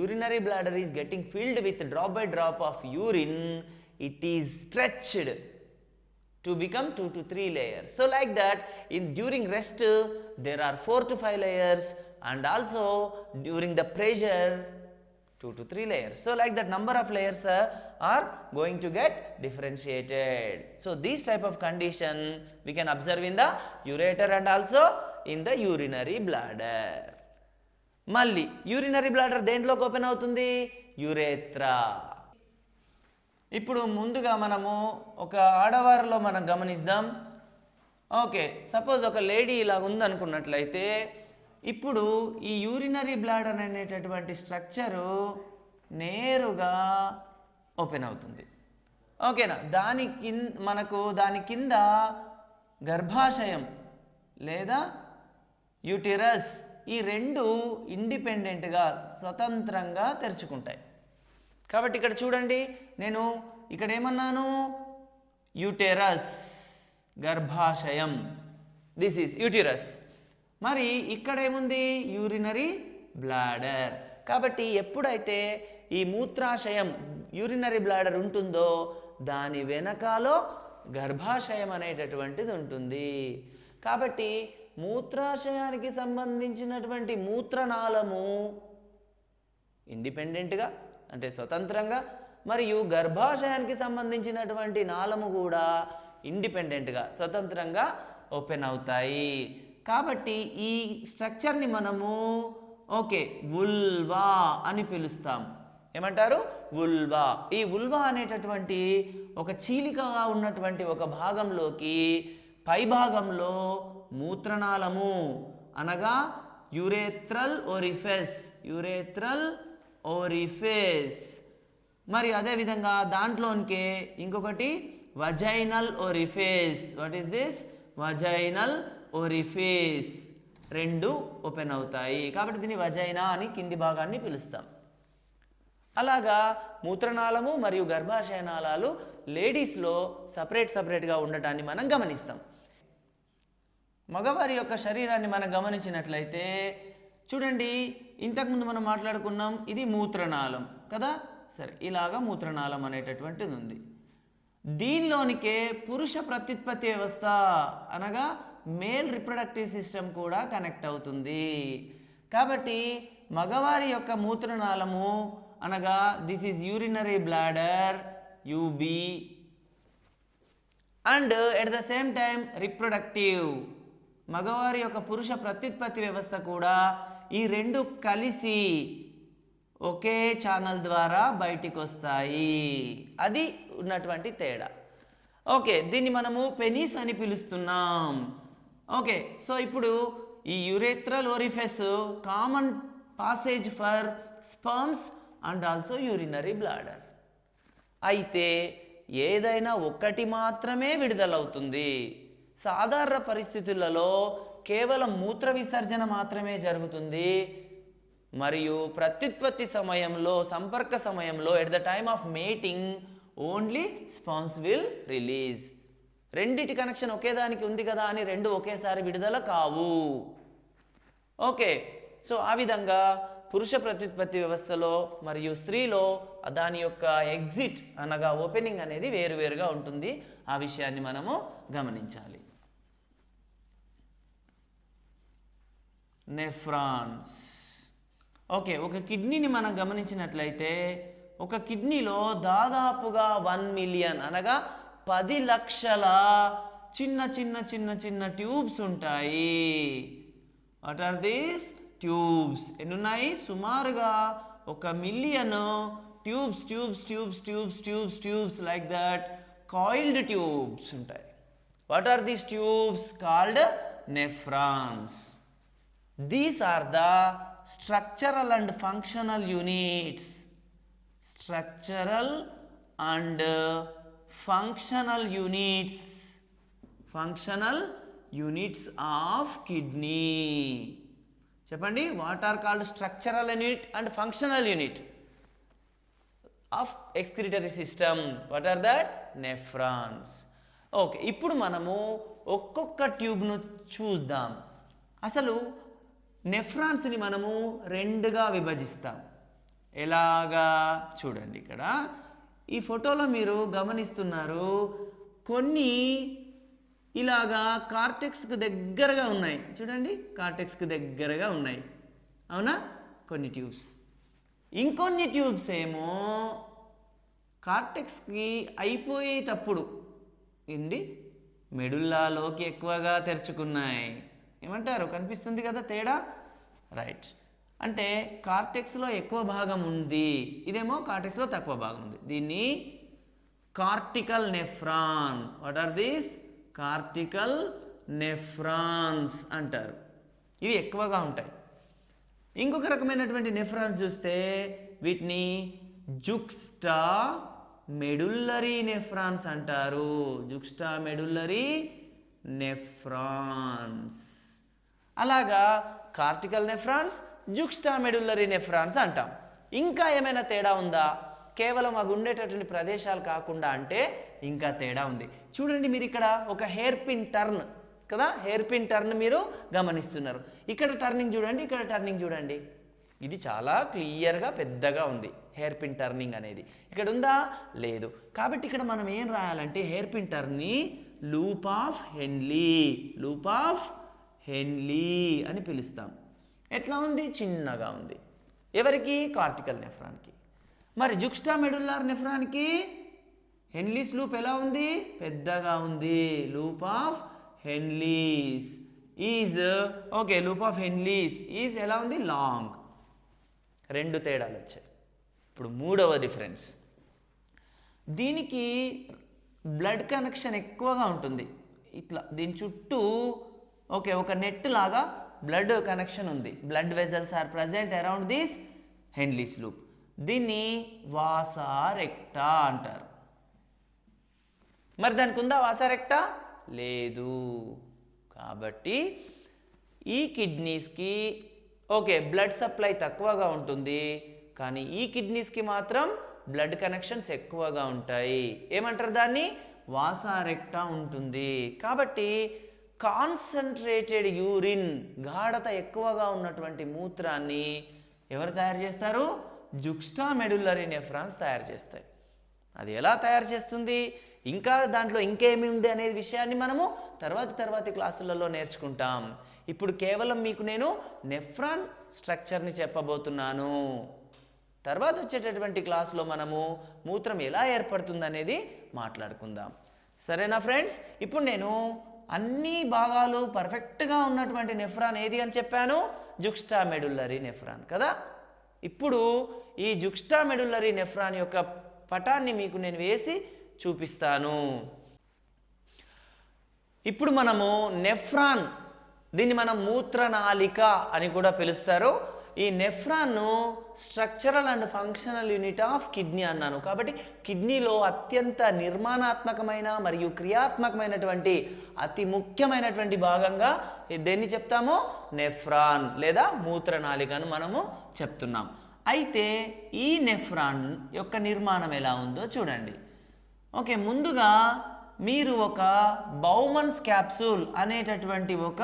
urinary bladder is getting filled with drop by drop of urine, it is stretched to become 2 to 3 layers. So like that during rest there are 4 to 5 layers, and also during the pressure 2 to 3 layers. So like that number of layers are going to get differentiated. So these type of condition we can observe in the ureter and also in the urinary bladder. మళ్ళీ urinary bladder దేంట్లోకి open అవుతుంది? యురేత్రా. ఇప్పుడు ముందుగా మనము ఒక ఆడవారిలో మనం గమనిద్దాం. Okay, suppose ఒక lady ఇలా ఉందనుకున్నట్లయితే ఇప్పుడు ఈ యూరినరీ బ్లాడర్ అనేటటువంటి స్ట్రక్చరు నేరుగా ఓపెన్ అవుతుంది. ఓకేనా? దాని కింద గర్భాశయం లేదా యూటిరస్ ఈ రెండు ఇండిపెండెంట్గా స్వతంత్రంగా తెరుచుకుంటాయి. కాబట్టి ఇక్కడ చూడండి, నేను ఇక్కడ ఏమన్నాను? యూటెరస్, గర్భాశయం, దిస్ ఈజ్ యూటిరస్. మరి ఇక్కడ ఏముంది? Urinary bladder. కాబట్టి ఎప్పుడైతే ఈ మూత్రాశయం యూరినరీ బ్లాడర్ ఉంటుందో దాని వెనకాలో గర్భాశయం అనేటటువంటిది ఉంటుంది. కాబట్టి మూత్రాశయానికి సంబంధించినటువంటి మూత్రనాళము ఇండిపెండెంట్గా అంటే స్వతంత్రంగా, మరియు గర్భాశయానికి సంబంధించినటువంటి నాళము కూడా ఇండిపెండెంట్గా స్వతంత్రంగా ఓపెన్ అవుతాయి. కాబట్టి ఈ స్ట్రక్చర్ని మనము ఓకే వుల్వా అని పిలుస్తాం. ఏమంటారు? వుల్వా. ఈ వుల్వా అనేటటువంటి ఒక చీలికగా ఉన్నటువంటి ఒక భాగంలోకి పై భాగంలో మూత్రనాళము అనగా యూరేత్రల్ ఓరిఫెస్, యూరేత్రల్ ఓరిఫెస్, మరి అదేవిధంగా దాంట్లోనికే ఇంకొకటి vaginal orifice. What is this? Vaginal orifice. రెండు ఓపెన్ అవుతాయి కాబట్టి దీన్ని వజైనా అని కింది భాగాన్ని పిలుస్తాం. అలాగా మూత్రనాళము మరియు గర్భాశయ నాళాలు లేడీస్లో సపరేట్గా ఉండటాన్ని మనం గమనిస్తాం. మగవారి యొక్క శరీరాన్ని మనం గమనించినట్లయితే చూడండి, ఇంతకుముందు మనం మాట్లాడుకున్నాం ఇది మూత్రనాళం కదా. సరే, ఇలాగా మూత్రనాళం అనేటటువంటిది ఉంది. దీనిలోనికే పురుష ప్రత్యుత్పత్తి వ్యవస్థ అనగా మేల్ రిప్రొడక్టివ్ సిస్టమ్ కూడా కనెక్ట్ అవుతుంది. కాబట్టి మగవారి యొక్క మూత్రనాళము అనగా this is urinary bladder UB and at the same time reproductive, మగవారి యొక్క పురుష ప్రత్యుత్పత్తి వ్యవస్థ కూడా ఈ రెండు కలిసి ఒకే ఛానల్ ద్వారా బయటికి వస్తాయి. అది ఉన్నటువంటి తేడా. ఓకే, దీన్ని మనము పెనిస్ అని పిలుస్తున్నాం. ఓకే, సో ఇప్పుడు ఈ urethral orifice common passage for sperms and also urinary bladder. అయితే ఏదైనా ఒక్కటి మాత్రమే విడుదలవుతుంది. సాధారణ పరిస్థితులలో కేవలం మూత్ర విసర్జన మాత్రమే జరుగుతుంది మరియు ప్రత్యుత్పత్తి సమయంలో సంపర్క సమయంలో at the time of mating only sperms will release. రెండిటి కనెక్షన్ ఒకేదానికి ఉంది కదా అని రెండు ఒకేసారి విడుదల కావు. ఓకే, సో ఆ విధంగా పురుష ప్రత్యుత్పత్తి వ్యవస్థలో మరియు స్త్రీలో దాని యొక్క ఎగ్జిట్ అనగా ఓపెనింగ్ అనేది వేరువేరుగా ఉంటుంది. ఆ విషయాన్ని మనము గమనించాలి. నెఫ్రాన్స్. ఓకే, ఒక కిడ్నీని మనం గమనించినట్లయితే ఒక కిడ్నీలో దాదాపుగా 1 మిలియన్ అనగా 10 లక్షల చిన్న చిన్న చిన్న చిన్న ట్యూబ్స్ ఉంటాయి. What are these tubes? ఎన్ని ఉన్నాయి? సుమారుగా 1 million tubes tubes tubes tubes tubes tubes like that coiled tubes ఉంటాయి. What are these tubes? Called nephrons. These are the structural and functional units. Structural and functional units. Functional units of kidney. Cheppandi, what are called structural unit and functional unit of excretory system? What are that? Nephrons. Okay, ఇప్పుడు మనము ఒక్కొక్క ట్యూబ్ను చూద్దాం. అసలు నెఫ్రాన్స్ని మనము రెండుగా విభజిస్తాం. ఎలాగా? చూడండి, ఇక్కడ ఈ ఫోటోలో మీరు గమనిస్తున్నారు, కొన్ని ఇలాగా కార్టెక్స్కి దగ్గరగా ఉన్నాయి. చూడండి, కార్టెక్స్కి దగ్గరగా ఉన్నాయి, అవునా? కొన్ని ట్యూబ్స్. ఇంకొన్ని ట్యూబ్స్ ఏమో కార్టెక్స్కి అయిపోయేటప్పుడు ఏంటి మెడుల్లాలోకి ఎక్కువగా తెరుచుకున్నాయి. ఏమంటారు? కనిపిస్తుంది కదా తేడా? రైట్. అంటే కార్టెక్స్లో ఎక్కువ భాగం ఉంది, ఇదేమో కార్టెక్స్లో తక్కువ భాగం ఉంది. దీన్ని cortical nephron. What are these? Cortical nephrons అంటారు. ఇవి ఎక్కువగా ఉంటాయి. ఇంకొక రకమైనటువంటి నెఫ్రాన్స్ చూస్తే వీటిని జుక్స్టా మెడుల్లరీ నెఫ్రాన్స్ అంటారు. జుక్స్టా మెడుల్లరీ నెఫ్రాన్స్. అలాగా కార్టికల్ నెఫ్రాన్స్, జుక్స్టా మెడుల్లరీ నెఫ్రాన్స్ అంటాం. ఇంకా ఏమైనా తేడా ఉందా? కేవలం అవి ఉండేటటువంటి ప్రదేశాలు కాకుండా అంటే ఇంకా తేడా ఉంది. చూడండి, మీరు ఇక్కడ ఒక హెయిర్ పిన్ టర్న్ కదా, హెయిర్ పిన్ టర్న్ మీరు గమనిస్తున్నారు. ఇక్కడ టర్నింగ్ చూడండి, ఇక్కడ టర్నింగ్ చూడండి. ఇది చాలా క్లియర్గా పెద్దగా ఉంది హెయిర్ పిన్ టర్నింగ్ అనేది. ఇక్కడ ఉందా? లేదు. కాబట్టి ఇక్కడ మనం ఏం రాయాలంటే హెయిర్ పిన్ టర్న్ని loop of Henle, loop of Henle అని పిలుస్తాం. ఎట్లా ఉంది? చిన్నగా ఉంది. ఎవరికి? కార్టికల్ నెఫ్రాన్కి. మరి జుక్స్టా మెడుల్లార్ నెఫ్రాన్కి హెన్లీస్ లూప్ ఎలా ఉంది? పెద్దగా ఉంది. Loop of Henle's is okay, loop of Henle's is ఎలా ఉంది? లాంగ్. రెండు తేడాలు వచ్చాయి. ఇప్పుడు మూడవ డిఫరెన్స్, దీనికి బ్లడ్ కనెక్షన్ ఎక్కువగా ఉంటుంది. ఇట్లా దీని చుట్టూ ఓకే ఒక నెట్ లాగా బ్లడ్ కనెక్షన్ ఉంది. Blood vessels are present around this Henle's loop. దీన్ని వాసా రెక్టా అంటారు. మరి దానికి ఉందా వాసా రెక్టా? లేదు. కాబట్టి ఈ కిడ్నీస్కి ఓకే బ్లడ్ సప్లై తక్కువగా ఉంటుంది, కానీ ఈ కిడ్నీస్కి మాత్రం బ్లడ్ కనెక్షన్స్ ఎక్కువగా ఉంటాయి. ఏమంటారు దాన్ని? వాసా రెక్టా ఉంటుంది. కాబట్టి కాన్సన్ట్రేటెడ్ యూరిన్, గాఢత ఎక్కువగా ఉన్నటువంటి మూత్రాన్ని ఎవరు తయారు చేస్తారు? జుక్స్టా మెడుల్లరీ నెఫ్రాన్స్ తయారు చేస్తాయి. అది ఎలా తయారు చేస్తుంది, ఇంకా దాంట్లో ఇంకేమి ఉంది అనే విషయాన్ని మనము తర్వాతి క్లాసులలో నేర్చుకుంటాం. ఇప్పుడు కేవలం మీకు నేను నెఫ్రాన్ స్ట్రక్చర్ని చెప్పబోతున్నాను. తర్వాత వచ్చేటటువంటి క్లాసులో మనము మూత్రం ఎలా ఏర్పడుతుంది అనేది మాట్లాడుకుందాం. సరేనా ఫ్రెండ్స్? ఇప్పుడు నేను అన్ని భాగాలు పర్ఫెక్ట్గా ఉన్నటువంటి నెఫ్రాన్ ఏది అని చెప్పాను? జుక్స్టా మెడుల్లరీ నెఫ్రాన్ కదా. ఇప్పుడు ఈ జుక్స్టా మెడుల్లరీ నెఫ్రాన్ యొక్క పటాన్ని మీకు నేను వేసి చూపిస్తాను. ఇప్పుడు మనము నెఫ్రాన్, దీన్ని మనం మూత్రనాళిక అని కూడా పిలుస్తారు. ఈ నెఫ్రాన్ను structural and functional unit of kidney అన్నాను. కాబట్టి కిడ్నీలో అత్యంత నిర్మాణాత్మకమైన మరియు క్రియాత్మకమైనటువంటి అతి ముఖ్యమైనటువంటి భాగంగా దేన్ని చెప్తామో? నెఫ్రాన్ లేదా మూత్రనాళికను మనము చెప్తున్నాం. అయితే ఈ నెఫ్రాన్ యొక్క నిర్మాణం ఎలా ఉందో చూడండి. ఓకే, ముందుగా మీరు ఒక బౌమన్స్ క్యాప్సూల్ అనేటటువంటి ఒక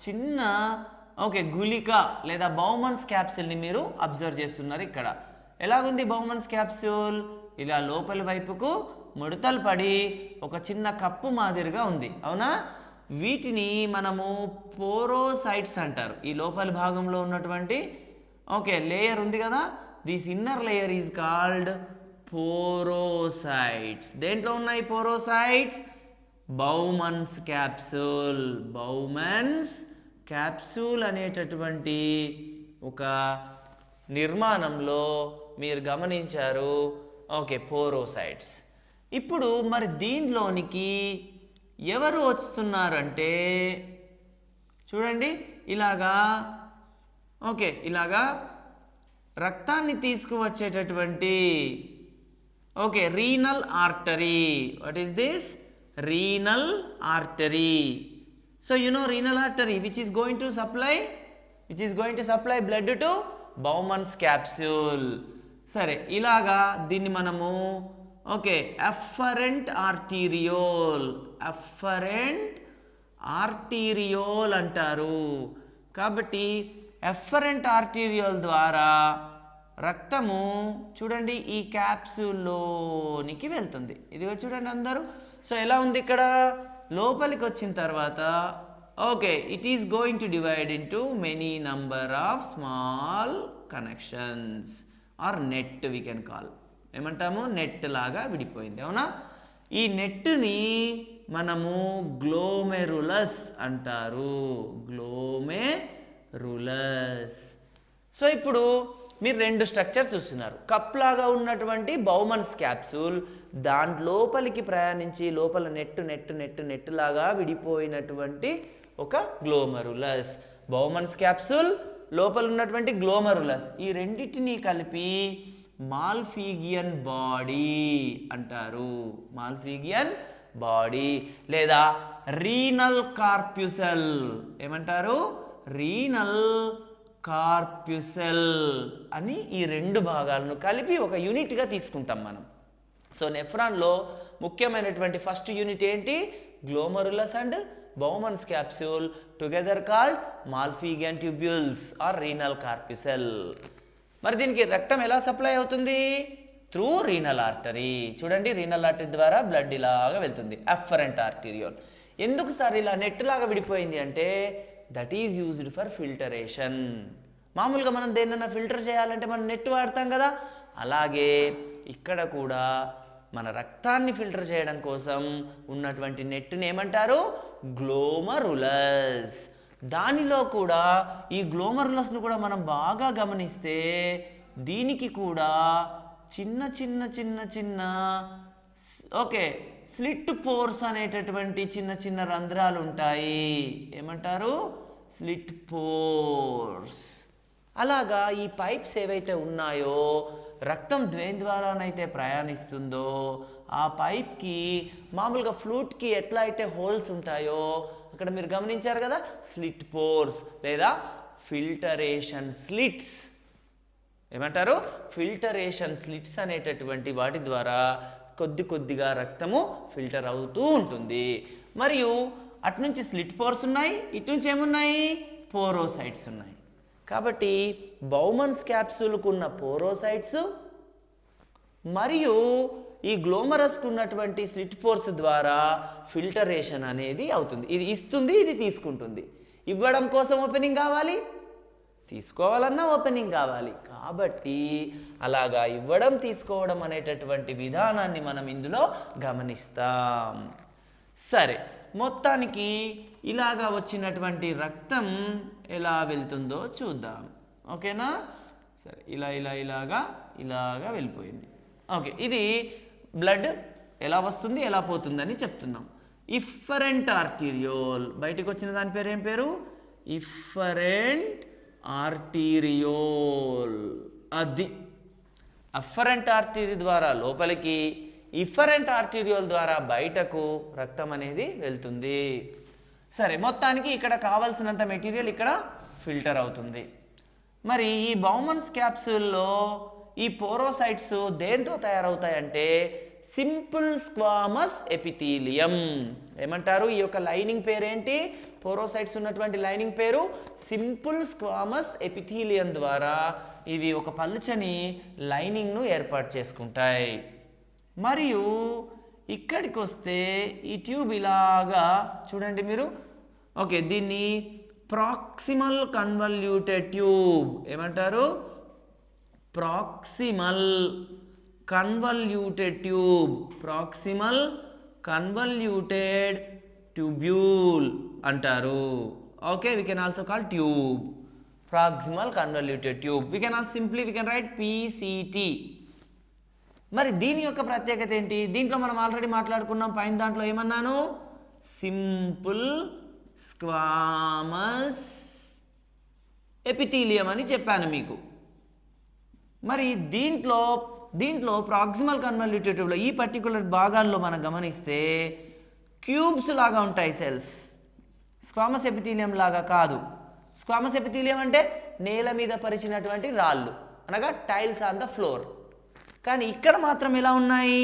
చిన్న ఓకే గుళిక లేదా బౌమన్స్ క్యాప్సూల్ని మీరు అబ్జర్వ్ చేస్తున్నారు. ఇక్కడ ఎలాగుంది బౌమన్స్ క్యాప్సూల్? ఇలా లోపలి వైపుకు ముడతలు పడి ఒక చిన్న కప్పు మాదిరిగా ఉంది, అవునా? వీటిని మనము పోరోసైట్స్ అంటారు. ఈ లోపలి భాగంలో ఉన్నటువంటి ఓకే లేయర్ ఉంది కదా, this inner layer is called podocytes. దేంట్లో ఉన్నాయి podocytes? Bowman's capsule. Bowman's capsule అనేటటువంటి ఒక నిర్మాణంలో మీరు గమనించారు. Okay, podocytes. ఇప్పుడు మరి దీంట్లోనికి ఎవరు వస్తున్నారంటే చూడండి, ఇలాగా ఓకే ఇలాగా రక్తాన్ని తీసుకువచ్చేటటువంటి okay renal artery. What is this? Renal artery. So you know renal artery which is going to supply blood to Bowman's capsule. సరే, ఇలాగా దీన్ని మనము okay efferent arteriole, efferent arteriole అంటారు. కాబట్టి ఎఫరెంట్ ఆర్టీరియోల్ ద్వారా రక్తము చూడండి ఈ క్యాప్సూల్లోనికి వెళ్తుంది. ఇదిగో చూడండి అందరూ. సో ఎలా ఉంది ఇక్కడ? లోపలికి వచ్చిన తర్వాత okay it is going to divide into many number of small connections. Or net we can call. ఏమంటాము? నెట్ లాగా విడిపోయింది, అవునా? ఈ నెట్ని మనము గ్లోమెరులస్ అంటారు, గ్లోమెరులస్. సో ఇప్పుడు మీరు రెండు స్ట్రక్చర్స్ చూస్తున్నారు. కప్ లాగా ఉన్నటువంటి బౌమన్స్ క్యాప్సూల్, దాని లోపలికి ప్రయాణించి లోపల నెట్ లాగా విడిపోయినటువంటి ఒక గ్లోమెరులస్. బౌమన్స్ క్యాప్సూల్, లోపల ఉన్నటువంటి గ్లోమెరులస్, ఈ రెండింటినీ కలిపి మాల్ఫీగియన్ బాడీ అంటారు. మాల్ఫీగియన్ బాడీ లేదా రీనల్ కార్ప్యూసెల్. ఏమంటారు? రీనల్ కార్ప్యూసెల్ అని ఈ రెండు భాగాలను కలిపి ఒక యూనిట్గా తీసుకుంటాం మనం. సో నెఫ్రాన్లో ముఖ్యమైనటువంటి ఫస్ట్ యూనిట్ ఏంటి? Glomerulus and Bowman's capsule together called malpighian tubules or renal corpuscle. మరి దీనికి రక్తం ఎలా సప్లై అవుతుంది? Through renal artery. చూడండి, రీనల్ ఆర్టరీ ద్వారా బ్లడ్ ఇలాగా వెళ్తుంది, అఫరెంట్ ఆర్టీరియోల్. ఎందుకు సార్ ఇలా నెట్ లాగా విడిపోయింది అంటే that is used for filtration. మామూలుగా మనం దేన్నైనా ఫిల్టర్ చేయాలంటే మనం నెట్ వాడతాం కదా, అలాగే ఇక్కడ కూడా మన రక్తాన్ని ఫిల్టర్ చేయడం కోసం ఉన్నటువంటి నెట్ని ఏమంటారు? గ్లోమరులస్. దానిలో కూడా ఈ గ్లోమరులస్ను కూడా మనం బాగా గమనిస్తే దీనికి కూడా చిన్న చిన్న చిన్న చిన్న ఓకే స్లిట్ పోర్స్ అనేటటువంటి చిన్న చిన్న రంధ్రాలు ఉంటాయి. ఏమంటారు? Slit pores. అలాగా ఈ పైప్స్ ఏవైతే ఉన్నాయో రక్తం దేని ద్వారానైతే ప్రయాణిస్తుందో ఆ పైప్కి మామూలుగా ఫ్లూట్కి ఎట్లా అయితే హోల్స్ ఉంటాయో అక్కడ మీరు గమనించారు కదా, స్లిట్ పోర్స్ లేదా ఫిల్టరేషన్ స్లిట్స్. ఏమంటారు? ఫిల్టరేషన్ స్లిట్స్ అనేటటువంటి వాటి ద్వారా కొద్దిగా రక్తము ఫిల్టర్ అవుతూ ఉంటుంది. మరియు అటు నుంచి స్లిట్ పోర్స్ ఉన్నాయి, ఇటు నుంచి ఏమున్నాయి? పోరోసైట్స్ ఉన్నాయి. కాబట్టి బౌమన్స్ క్యాప్సూల్కు ఉన్న పోరోసైట్స్ మరియు ఈ గ్లోమరస్కు ఉన్నటువంటి స్లిట్ పోర్స్ ద్వారా ఫిల్టరేషన్ అనేది అవుతుంది. ఇది ఇస్తుంది, ఇది తీసుకుంటుంది. ఇవ్వడం కోసం ఓపెనింగ్ కావాలి, తీసుకోవాలన్నా ఓపెనింగ్ కావాలి. కాబట్టి అలాగా ఇవ్వడం తీసుకోవడం అనేటటువంటి విధానాన్ని మనం ఇందులో గమనిస్తాం. సరే, మొత్తానికి ఇలాగా వచ్చినటువంటి రక్తం ఎలా వెళ్తుందో చూద్దాం. ఓకేనా? సరే, ఇలాగా వెళ్ళిపోయింది. ఓకే, ఇది బ్లడ్ ఎలా వస్తుంది ఎలా పోతుందని చెప్తున్నాం. ఇఫరెంట్ ఆర్టీరియోల్, బయటకు వచ్చిన దాని పేరు ఏం పేరు? Efferent arteriole. అది అఫరెంట్ ఆర్టీరీ ద్వారా లోపలికి, ఇఫరెంట్ ఆర్టీరియోల్ ద్వారా బయటకు రక్తం అనేది వెళ్తుంది. సరే, మొత్తానికి ఇక్కడ కావాల్సినంత మెటీరియల్ ఇక్కడ ఫిల్టర్ అవుతుంది. మరి ఈ బౌమన్స్ క్యాప్సూల్లో ఈ పోరోసైట్స్ దేంతో తయారవుతాయంటే సింపుల్ స్క్వామస్ ఎపిథీలియం. ఏమంటారు? ఈ యొక్క లైనింగ్ పేరేంటి? పోరోసైట్స్ ఉన్నటువంటి లైనింగ్ పేరు సింపుల్ స్క్వామస్ ఎపిథీలియం ద్వారా ఇవి ఒక పలుచని లైనింగ్ను ఏర్పాటు చేసుకుంటాయి. మరియు ఇక్కడికి వస్తే ఈ ట్యూబ్ ఇలాగా చూడండి మీరు. ఓకే, దీన్ని ప్రాక్సిమల్ కన్వల్యూటెడ్ ట్యూబ్ ఏమంటారు? Proximal convoluted tube, proximal convoluted tubule అంటారు. Okay, we can also call tube, proximal convoluted tube. We can also simply write PCT. మరి దీని యొక్క ప్రత్యేకత ఏంటి? దీంట్లో మనం ఆల్రెడీ మాట్లాడుకున్నాం. పైన దాంట్లో ఏమన్నాను? సింపుల్ స్క్వామస్ ఎపిథీలియం అని చెప్పాను మీకు. మరి దీంట్లో ప్రాక్సిమల్ కన్వల్యూటెడ్ ట్యూబ్లో ఈ పర్టికులర్ భాగాల్లో మనం గమనిస్తే క్యూబ్స్ లాగా ఉంటాయి సెల్స్. స్క్వామస్ ఎపిథీలియం లాగా కాదు. స్క్వామస్ ఎపిథీలియం అంటే నేల మీద పరిచినటువంటి రాళ్ళు, అనగా టైల్స్ ఆన్ ద ఫ్లోర్. కానీ ఇక్కడ మాత్రం ఎలా ఉన్నాయి?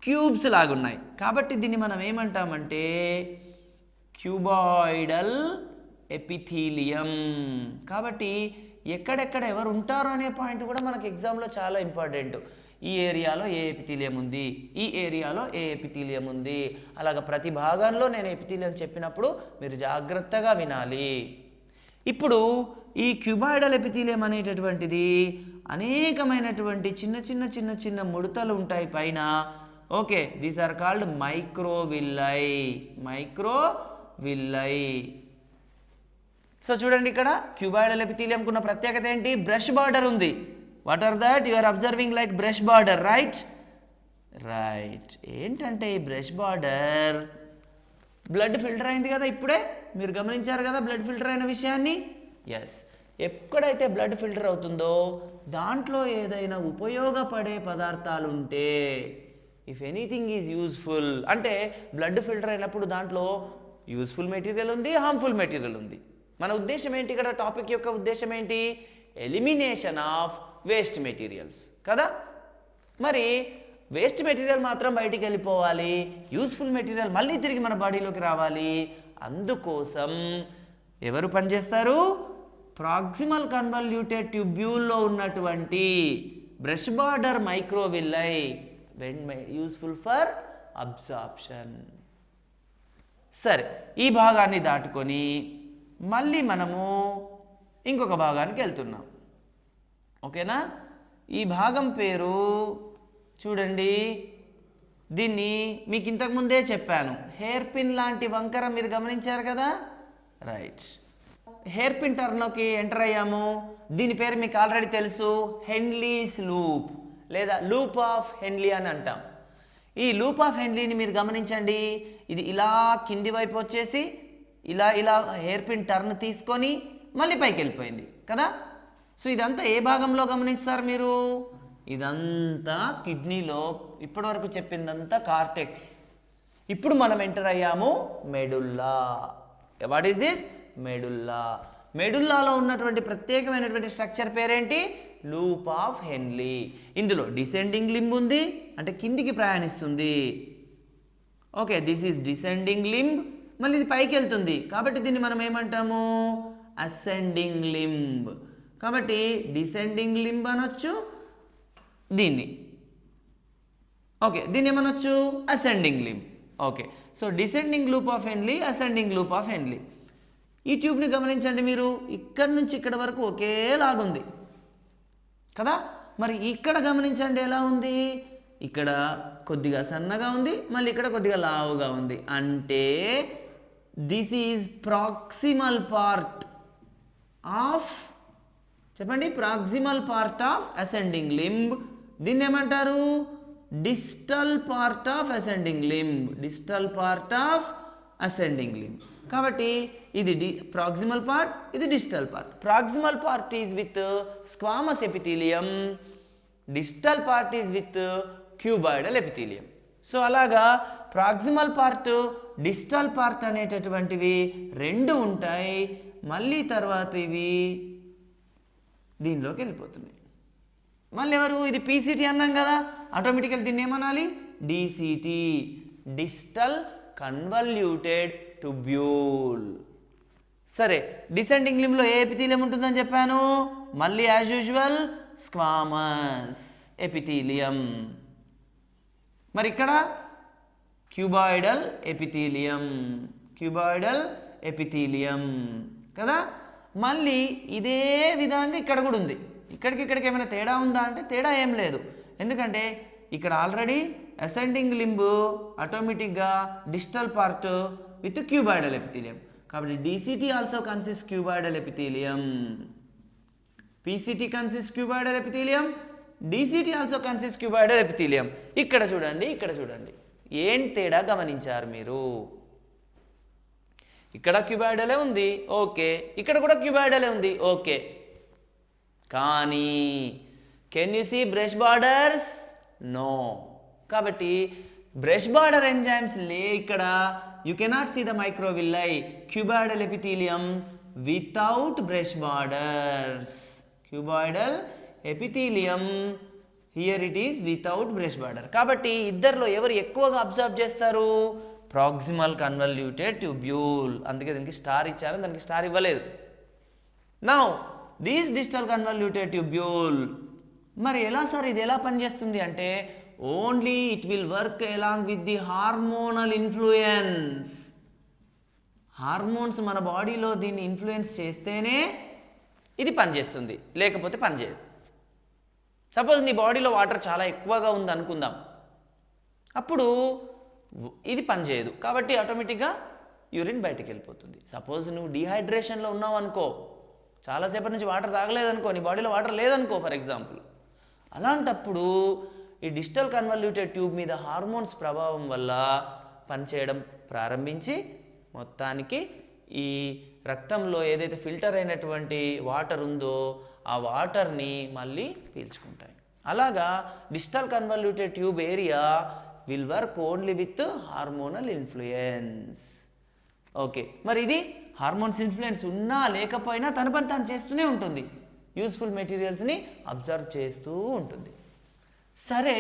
క్యూబ్స్ లాగా ఉన్నాయి. కాబట్టి దీన్ని మనం ఏమంటామంటే క్యూబాయిడల్ ఎపిథీలియం. కాబట్టి ఎక్కడెక్కడ ఎవరు ఉంటారు అనే పాయింట్ కూడా మనకు ఎగ్జామ్లో చాలా ఇంపార్టెంట్. ఈ ఏరియాలో ఏ ఎపిథీలియం ఉంది, ఈ ఏరియాలో ఏ ఎపిథీలియం ఉంది, అలాగ ప్రతి భాగంలో నేను ఎపిథీలియం చెప్పినప్పుడు మీరు జాగ్రత్తగా వినాలి. ఇప్పుడు ఈ క్యూబాయిడల్ ఎపిథీలియం అనేటటువంటిది అనేకమైనటువంటి చిన్న ముడతలు ఉంటాయి పైన. Okay, these are called microvilli. So చూడండి, ఇక్కడ క్యూబాయిడల్ ఎపిథీలియంకు ఉన్న ప్రత్యేకత ఏంటి? బ్రష్ బార్డర్ ఉంది. What are that? You are observing like brush border, right. ఏంటంటే ఈ బ్రష్ బార్డర్ బ్లడ్ ఫిల్టర్ అయింది కదా, ఇప్పుడే మీరు గమనించారు కదా బ్లడ్ ఫిల్టర్ అయిన విషయాన్ని. ఎస్, ఎక్కడైతే బ్లడ్ ఫిల్టర్ అవుతుందో దాంట్లో ఏదైనా ఉపయోగపడే పదార్థాలు ఉంటే, ఇఫ్ ఎనీథింగ్ ఈజ్ యూజ్ఫుల్, అంటే బ్లడ్ ఫిల్టర్ అయినప్పుడు దాంట్లో యూజ్ఫుల్ మెటీరియల్ ఉంది, హార్మ్ఫుల్ మెటీరియల్ ఉంది. మన ఉద్దేశం ఏంటి ఇక్కడ? టాపిక్ యొక్క ఉద్దేశం ఏంటి? ఎలిమినేషన్ ఆఫ్ వేస్ట్ మెటీరియల్స్ కదా. మరి వేస్ట్ మెటీరియల్ మాత్రం బయటికి వెళ్ళిపోవాలి, యూస్ఫుల్ మెటీరియల్ మళ్ళీ తిరిగి మన బాడీలోకి రావాలి. అందుకోసం ఎవరు పనిచేస్తారు? ప్రాక్సిమల్ కన్వల్యూటెడ్ ట్యూబ్యూల్లో ఉన్నటువంటి brush border microvilli useful for absorption. సరే, ఈ భాగాన్ని దాటుకొని మళ్ళీ మనము ఇంకొక భాగానికి వెళ్తున్నాం. ఓకేనా? ఈ భాగం పేరు చూడండి, దీన్ని మీకు ఇంతకుముందే చెప్పాను, హెయిర్ పిన్ లాంటి వంకర. మీరు గమనించారు కదా, రైట్. హెయిర్ పిన్ టర్న్లోకి ఎంటర్ అయ్యాము. దీని పేరు మీకు ఆల్రెడీ తెలుసు, హెన్లీస్ లూప్ లేదా లూప్ ఆఫ్ హెన్లీ అని అంటాం. ఈ లూప్ ఆఫ్ హెన్లీని మీరు గమనించండి, ఇది ఇలా కింది వైపు వచ్చేసి ఇలా హెయిర్ పిన్ టర్న్ తీసుకొని మళ్ళీ పైకి వెళ్ళిపోయింది కదా. సో ఇదంతా ఏ భాగంలో గమనిస్తారు మీరు? ఇదంతా కిడ్నీలో. ఇప్పటివరకు చెప్పిందంతా కార్టెక్స్. ఇప్పుడు మనం ఎంటర్ అయ్యాము medulla. What is this? Medulla. మెడుల్లాలో ఉన్నటువంటి ప్రత్యేకమైనటువంటి స్ట్రక్చర్ పేరేంటి? Loop of Henle. ఇందులో డిసెండింగ్ లింబ్ ఉంది, అంటే కిందికి ప్రయాణిస్తుంది. Okay, this is descending limb. మళ్ళీ ఇది పైకి వెళ్తుంది కాబట్టి దీన్ని మనం ఏమంటాము? Ascending limb. కాబట్టి డిసెండింగ్ లింబ్ అనొచ్చు దీన్ని. ఓకే, దీన్ని ఏమనొచ్చు? Ascending limb. Okay, so descending loop of Henle, ascending loop of Henle. ఈ ట్యూబ్ని గమనించండి మీరు, ఇక్కడ నుంచి ఇక్కడ వరకు ఒకేలాగుంది కదా. మరి ఇక్కడ గమనించండి ఎలా ఉంది? ఇక్కడ కొద్దిగా సన్నగా ఉంది, మళ్ళీ ఇక్కడ కొద్దిగా లావుగా ఉంది. అంటే this is proximal part of, చెప్పండి, proximal part of ascending limb. దీన్ని ఏమంటారు? Distal part of ascending limb. Distal part of ascending limb. కాబట్టి ఇది ప్రాక్సిమల్ పార్ట్, ఇది distal part. Proximal part is with squamous epithelium, distal part is with cuboidal epithelium. So అలాగా proximal part, distal part అనేటటువంటివి రెండు ఉంటాయి. మళ్ళీ తర్వాత ఇవి దీనిలోకి వెళ్ళిపోతున్నాయి. మళ్ళీ ఎవరు? ఇది పీసీటీ అన్నాం కదా, ఆటోమేటికల్ దీన్ని ఏమనాలి? DCT, distal convoluted tubule. సరే, డిసెండింగ్ లింబ్లో ఏ ఎపిథీలియం ఉంటుందని చెప్పాను? మళ్ళీ యాజ్ యూజువల్ స్క్వామస్ ఎపిథీలియం. మరి ఇక్కడ క్యూబాయిడల్ ఎపిథీలియం, క్యూబాయిడల్ ఎపిథీలియం కదా. మళ్ళీ ఇదే విధంగా ఇక్కడ కూడా ఉంది. ఇక్కడికి ఏమైనా తేడా ఉందా అంటే తేడా ఏం లేదు. ఎందుకంటే ఇక్కడ ఆల్రెడీ అసెండింగ్ లింబ్ ఆటోమేటిక్గా distal part with cuboidal epithelium. కాబట్టి DCT also consist cuboidal epithelium, PCT consist cuboidal epithelium, DCT also consist cuboidal epithelium. ఇక్కడ చూడండి, ఇక్కడ చూడండి, ఏం తేడా గమనించారు మీరు? ఇక్కడ క్యూబాయిడలే ఉంది, ఓకే. ఇక్కడ కూడా క్యూబాయిడలే ఉంది, ఓకే. కానీ can you see brush borders? No. కాబట్టి బ్రష్ బార్డర్ ఎంజైమ్స్ లే ఇక్కడ. You cannot see the microvilli cuboidal epithelium without brush borders. Cuboidal epithelium here it is without brush border. కాబట్టి ఇద్దరిలో ఎవరు ఎక్కువగా అబ్జర్వ్ చేస్తారు? Proximal convoluted tubule. అందుకే దీనికి స్టార్ ఇచ్చారు, దానికి స్టార్ ఇవ్వలేదు. Now this distal convoluted tubule. మరి ఎలా సార్ ఇది ఎలా పనిచేస్తుంది అంటే, only it will work along with the hormonal influence. Hormones మన బాడీలో దీన్ని ఇన్ఫ్లుయెన్స్ చేస్తేనే ఇది పనిచేస్తుంది, లేకపోతే పనిచేయదు. సపోజ్ నీ బాడీలో వాటర్ చాలా ఎక్కువగా ఉంది అనుకుందాం, అప్పుడు ఇది పనిచేయదు, కాబట్టి ఆటోమేటిక్గా యూరిన్ బయటికి వెళ్ళిపోతుంది. సపోజ్ నువ్వు డీహైడ్రేషన్లో ఉన్నావు అనుకో, చాలాసేపటి నుంచి వాటర్ తాగలేదనుకో, నీ బాడీలో వాటర్ లేదనుకో ఫర్ ఎగ్జాంపుల్, అలాంటప్పుడు ఈ డిజిటల్ కన్వల్యూటెడ్ ట్యూబ్ మీద హార్మోన్స్ ప్రభావం వల్ల పనిచేయడం ప్రారంభించి మొత్తానికి ఈ రక్తంలో ఏదైతే ఫిల్టర్ అయినటువంటి వాటర్ ఉందో ఆ వాటర్ని మళ్ళీ పీల్చుకుంటాయి. అలాగా digital convoluted tube area will work only with hormonal influence. Okay, మరి ఇది హార్మోన్స్ ఇన్ఫ్లుయెన్స్ ఉన్నా లేకపోయినా తన పని తాను చేస్తూనే ఉంటుంది, యూస్ఫుల్ మెటీరియల్స్ని అబ్జర్వ్ చేస్తూ ఉంటుంది. సరే,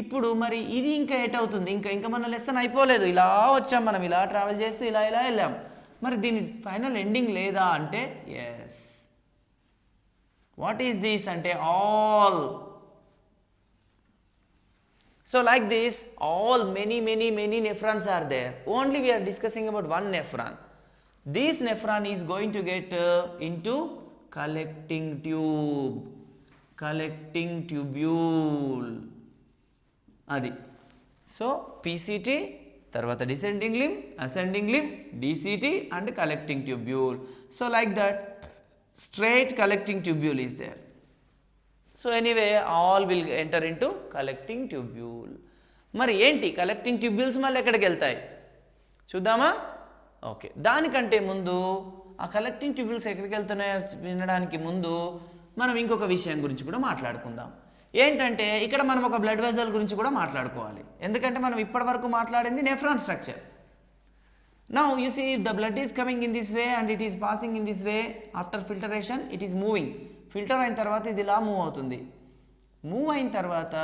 ఇప్పుడు మరి ఇది ఇంకా ఎటవుతుంది? ఇంకా మన లెసన్ అయిపోలేదు, ఇలా వచ్చాం మనం, ఇలా ట్రావెల్ చేస్తూ ఇలా వెళ్ళాం. మరి దీని ఫైనల్ ఎండింగ్ లేదా అంటే ఎస్. వాట్ ఈస్ దిస్ అంటే all. So like this, all many nephrons are there. Only we are discussing about one nephron. This nephron is going to get into collecting tubule. Adi. So PCT, tarvata descending limb, ascending limb, DCT and collecting tubule. So like that, straight collecting tubule is there. So anyway, all will enter into collecting tubule. మరి ఏంటి collecting tubules మళ్ళీ ఎక్కడికి వెళ్తాయి చూద్దామా? Okay, దానికంటే ముందు ఆ collecting tubules ఎక్కడికి వెళ్తున్నాయో వినడానికి ముందు మనం ఇంకొక విషయం గురించి కూడా మాట్లాడుకుందాం. ఏంటంటే ఇక్కడ మనం ఒక బ్లడ్ వెజల్ గురించి కూడా మాట్లాడుకోవాలి. ఎందుకంటే మనం ఇప్పటి వరకు మాట్లాడింది nephron structure. Now you see the blood is coming in this way and it is passing in this way. After filtration it is moving. Filter అయిన తర్వాత ఇది ఇలా మూవ్ అవుతుంది. మూవ్ అయిన తర్వాత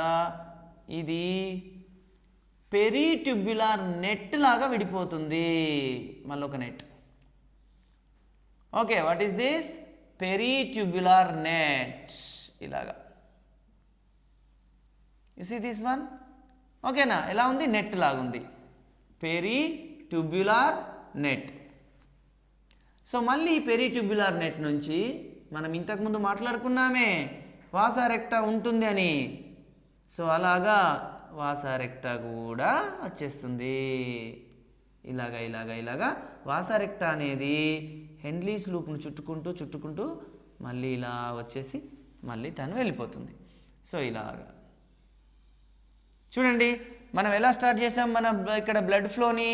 ఇది పెరిట్యూబ్యులర్ నెట్ లాగా విడిపోతుంది. మళ్ళీ ఒక net. Okay, what is this? Peritubular net. ఇలాగా యు సీ దిస్ వన్. ఓకేనా? ఎలా ఉంది? నెట్ లాగా ఉంది, పెరిట్యూబ్యులర్ నెట్. సో మళ్ళీ పెరిట్యూబ్యులర్ నెట్ నుంచి మనం ఇంతకుముందు మాట్లాడుకున్నామే వాసా రెక్టా ఉంటుంది అని. సో అలాగా వాసా రెక్టా కూడా వచ్చేస్తుంది. ఇలాగా వాసా రెక్టా అనేది హెన్లీస్ లూప్ను చుట్టుకుంటూ మళ్ళీ ఇలా వచ్చేసి మళ్ళీ తను వెళ్ళిపోతుంది. సో ఇలాగా చూడండి, మనం ఎలా స్టార్ట్ చేసాం మన ఇక్కడ బ్లడ్ ఫ్లోని.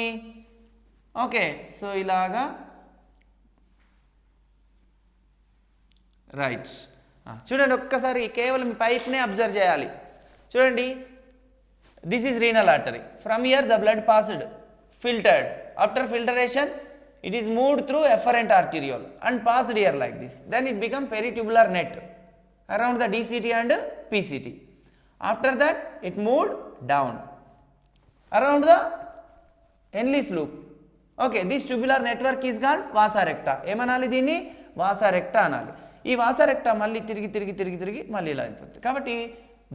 ఓకే, సో ఇలాగా రైట్. చూడండి, ఒక్కసారి కేవలం పైప్నే అబ్జర్వ్ చేయాలి. చూడండి, this is renal artery. From here the blood passed, filtered. After filtration it is moved through efferent arteriole and passed here like this. Then it become peritubular net around the DCT and PCT. After that it moved down around the Henle's loop. Okay, this tubular network is called vasa recta. ఏమనాలి దీన్ని? Vasa రెక్టా అనాలి. ఈ వాసా రెక్టా మళ్ళీ తిరిగి మళ్ళీ ఇలా అయిపోతుంది. కాబట్టి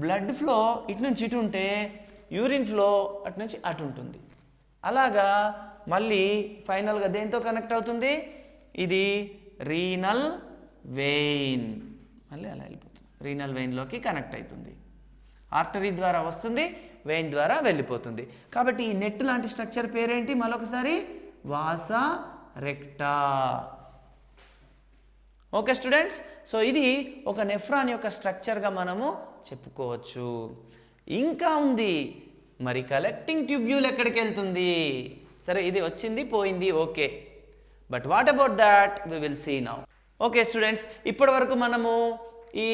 బ్లడ్ ఫ్లో ఇటు నుంచి ఇటు ఉంటే యూరిన్ ఫ్లో అటు నుంచి అటు ఉంటుంది. అలాగా మళ్ళీ ఫైనల్గా దేంతో కనెక్ట్ అవుతుంది? ఇది రీనల్ వెయిన్. మళ్ళీ అలా వెళ్ళిపోతుంది, రీనల్ వెయిన్లోకి కనెక్ట్ అవుతుంది. ఆర్టరీ ద్వారా వస్తుంది, వెయిన్ ద్వారా వెళ్ళిపోతుంది. కాబట్టి ఈ నెట్ లాంటి స్ట్రక్చర్ పేరేంటి? మరొకసారి వాసా రెక్టా. ఓకే స్టూడెంట్స్, సో ఇది ఒక నెఫ్రాన్ యొక్క స్ట్రక్చర్గా మనము చెప్పుకోవచ్చు. ఇంకా ఉంది మరి, కలెక్టింగ్ ట్యూబ్యూల్ ఎక్కడికి వెళ్తుంది? సరే, ఇది వచ్చింది పోయింది, okay, but what about that we will see now. Okay students, ఇప్పటి వరకు మనము ఈ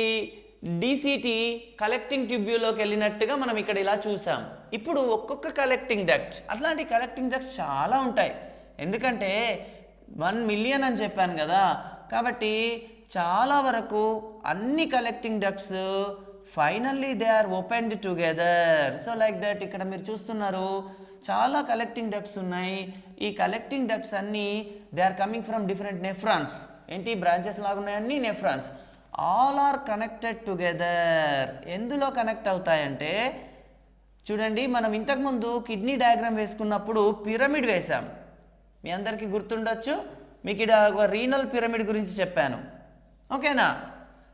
డీసీటీ కలెక్టింగ్ ట్యూబ్యూల్లోకి వెళ్ళినట్టుగా మనం ఇక్కడ ఇలా చూసాం. ఇప్పుడు ఒక్కొక్క కలెక్టింగ్ డక్ట్, అట్లాంటి కలెక్టింగ్ డక్ట్స్ చాలా ఉంటాయి. ఎందుకంటే 1 మిలియన్ అని చెప్పాను కదా, కాబట్టి చాలా వరకు అన్ని collecting ducts finally they are opened together. So like that ఇక్కడ మీరు చూస్తున్నారు, చాలా కలెక్టింగ్ డక్ట్స్ ఉన్నాయి. ఈ కలెక్టింగ్ డక్ట్స్ అన్నీ they are coming from different nephrons. ఏంటి బ్రాంచెస్ లాగా ఉన్నాయి, అన్ని nephrons. All are connected together. ఎందులో కనెక్ట్ అవుతాయంటే చూడండి, మనం ఇంతకుముందు కిడ్నీ డయాగ్రామ్ వేసుకున్నప్పుడు పిరమిడ్ వేసాం, మీ అందరికీ గుర్తుండొచ్చు. మీకు ఇక్కడ ఒక రీనల్ పిరమిడ్ గురించి చెప్పాను, ఓకేనా?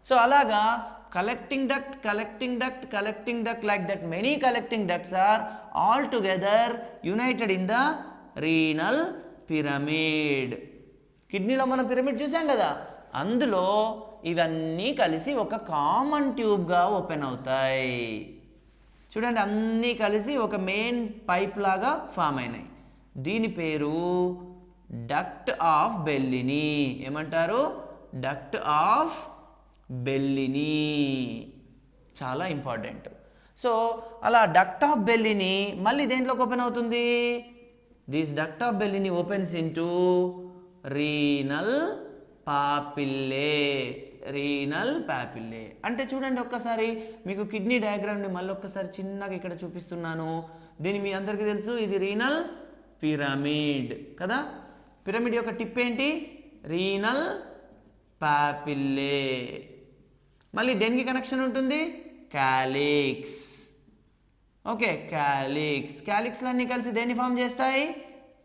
సో అలాగా collecting duct, collecting duct, collecting duct, like that many collecting ducts are all together united in the renal pyramid. కిడ్నీలో మనం పిరమిడ్ చూసాం కదా, అందులో ఇవన్నీ కలిసి ఒక కామన్ ట్యూబ్గా ఓపెన్ అవుతాయి. చూడండి, అన్నీ కలిసి ఒక మెయిన్ పైప్ లాగా ఫామ్ అయినాయి. దీని పేరు డక్ట్ ఆఫ్ బెల్లిని. ఏమంటారు? Duct of Bellini. చాలా ఇంపార్టెంట్. సో అలా డక్ట్ ఆఫ్ బెల్లిని మళ్ళీ దేంట్లోకి ఓపెన్ అవుతుంది? This duct of Bellini opens into renal papillae. Renal papillae అంటే చూడండి, ఒక్కసారి మీకు కిడ్నీ డయాగ్రామ్ని మళ్ళీ ఒక్కసారి చిన్నగా ఇక్కడ చూపిస్తున్నాను. దీని మీ అందరికీ తెలుసు, ఇది రీనల్ పిరమిడ్ కదా. పిరమిడ్ యొక్క టిప్ ఏంటి? Renal papillae. మళ్ళీ దేనికి కనెక్షన్ ఉంటుంది? క్యాలిక్స్. Okay, calyx. క్యాలిక్స్లన్నీ కలిసి దేన్ని ఫామ్ చేస్తాయి?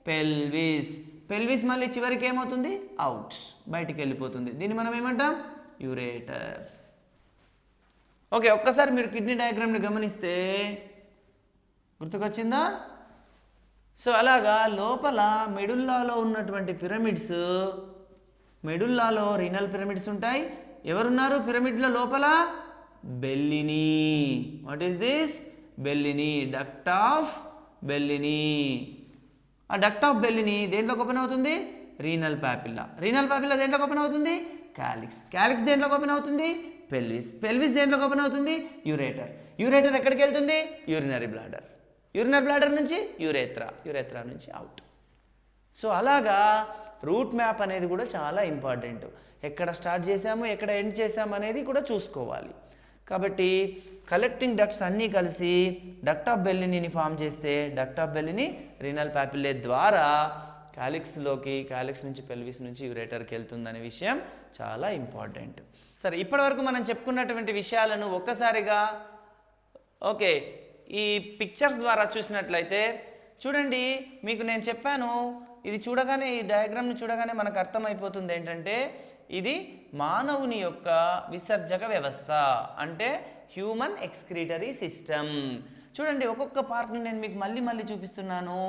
పెల్విస్. పెల్విస్ మళ్ళీ చివరికి ఏమవుతుంది? అవుట్, బయటికి వెళ్ళిపోతుంది. దీన్ని మనం ఏమంటాం? యూరేటర్. ఓకే, ఒక్కసారి మీరు కిడ్నీ డయాగ్రామ్ని గమనిస్తే గుర్తుకొచ్చిందా? సో అలాగా లోపల మెడుల్లాలో ఉన్నటువంటి పిరమిడ్స్, మెడుల్లాలో రీనల్ పిరమిడ్స్ ఉంటాయి. ఎవరున్నారు పిరమిడ్ల లోపల? Bellini. What is this? Bellini. Duct of Bellini. ఆ డక్ట్ ఆఫ్ బెల్లిని దేంట్లోకి ఓపెన్ అవుతుంది? Renal papilla. రీనల్ పాపిల్లా దేంట్లోకి ఓపెన్ అవుతుంది? క్యాలిక్స్. క్యాలిక్స్ దేంట్లోకి ఓపెన్ అవుతుంది? పెల్విస్. పెల్విస్ దేంట్లోకి ఓపెన్ అవుతుంది? యూరేటర్. యూరేటర్ ఎక్కడికి వెళ్తుంది? Urinary bladder. యూరినరీ బ్లాడర్ నుంచి యూరేత్రా. యూరేత్రా నుంచి అవుట్. సో అలాగా రూట్ మ్యాప్ అనేది కూడా చాలా ఇంపార్టెంట్. ఎక్కడ స్టార్ట్ చేసాము, ఎక్కడ ఎండ్ చేసాము అనేది కూడా చూసుకోవాలి. కాబట్టి కలెక్టింగ్ డక్ట్స్ అన్నీ కలిసి డక్ట్ ఆఫ్ బెల్లిని ఫామ్ చేస్తే డక్ట్ ఆఫ్ బెల్లిని రీనల్ పాపిల్లే ద్వారా క్యాలిక్స్లోకి, క్యాలిక్స్ నుంచి పెల్విస్ నుంచి యూరేటర్కి వెళ్తుందనే విషయం చాలా ఇంపార్టెంట్. సరే, ఇప్పటివరకు మనం చెప్పుకున్నటువంటి విషయాలను ఒక్కసారిగా ఓకే ఈ పిక్చర్స్ ద్వారా చూసినట్లయితే చూడండి, మీకు నేను చెప్పాను, ఇది చూడగానే, ఈ డయాగ్రామ్ని చూడగానే మనకు అర్థమైపోతుంది ఏంటంటే ఇది మానవుని యొక్క విసర్జక వ్యవస్థ, అంటే హ్యూమన్ ఎక్స్క్రీటరీ సిస్టమ్. చూడండి, ఒక్కొక్క పార్ట్ని నేను మీకు మళ్ళీ చూపిస్తున్నాను.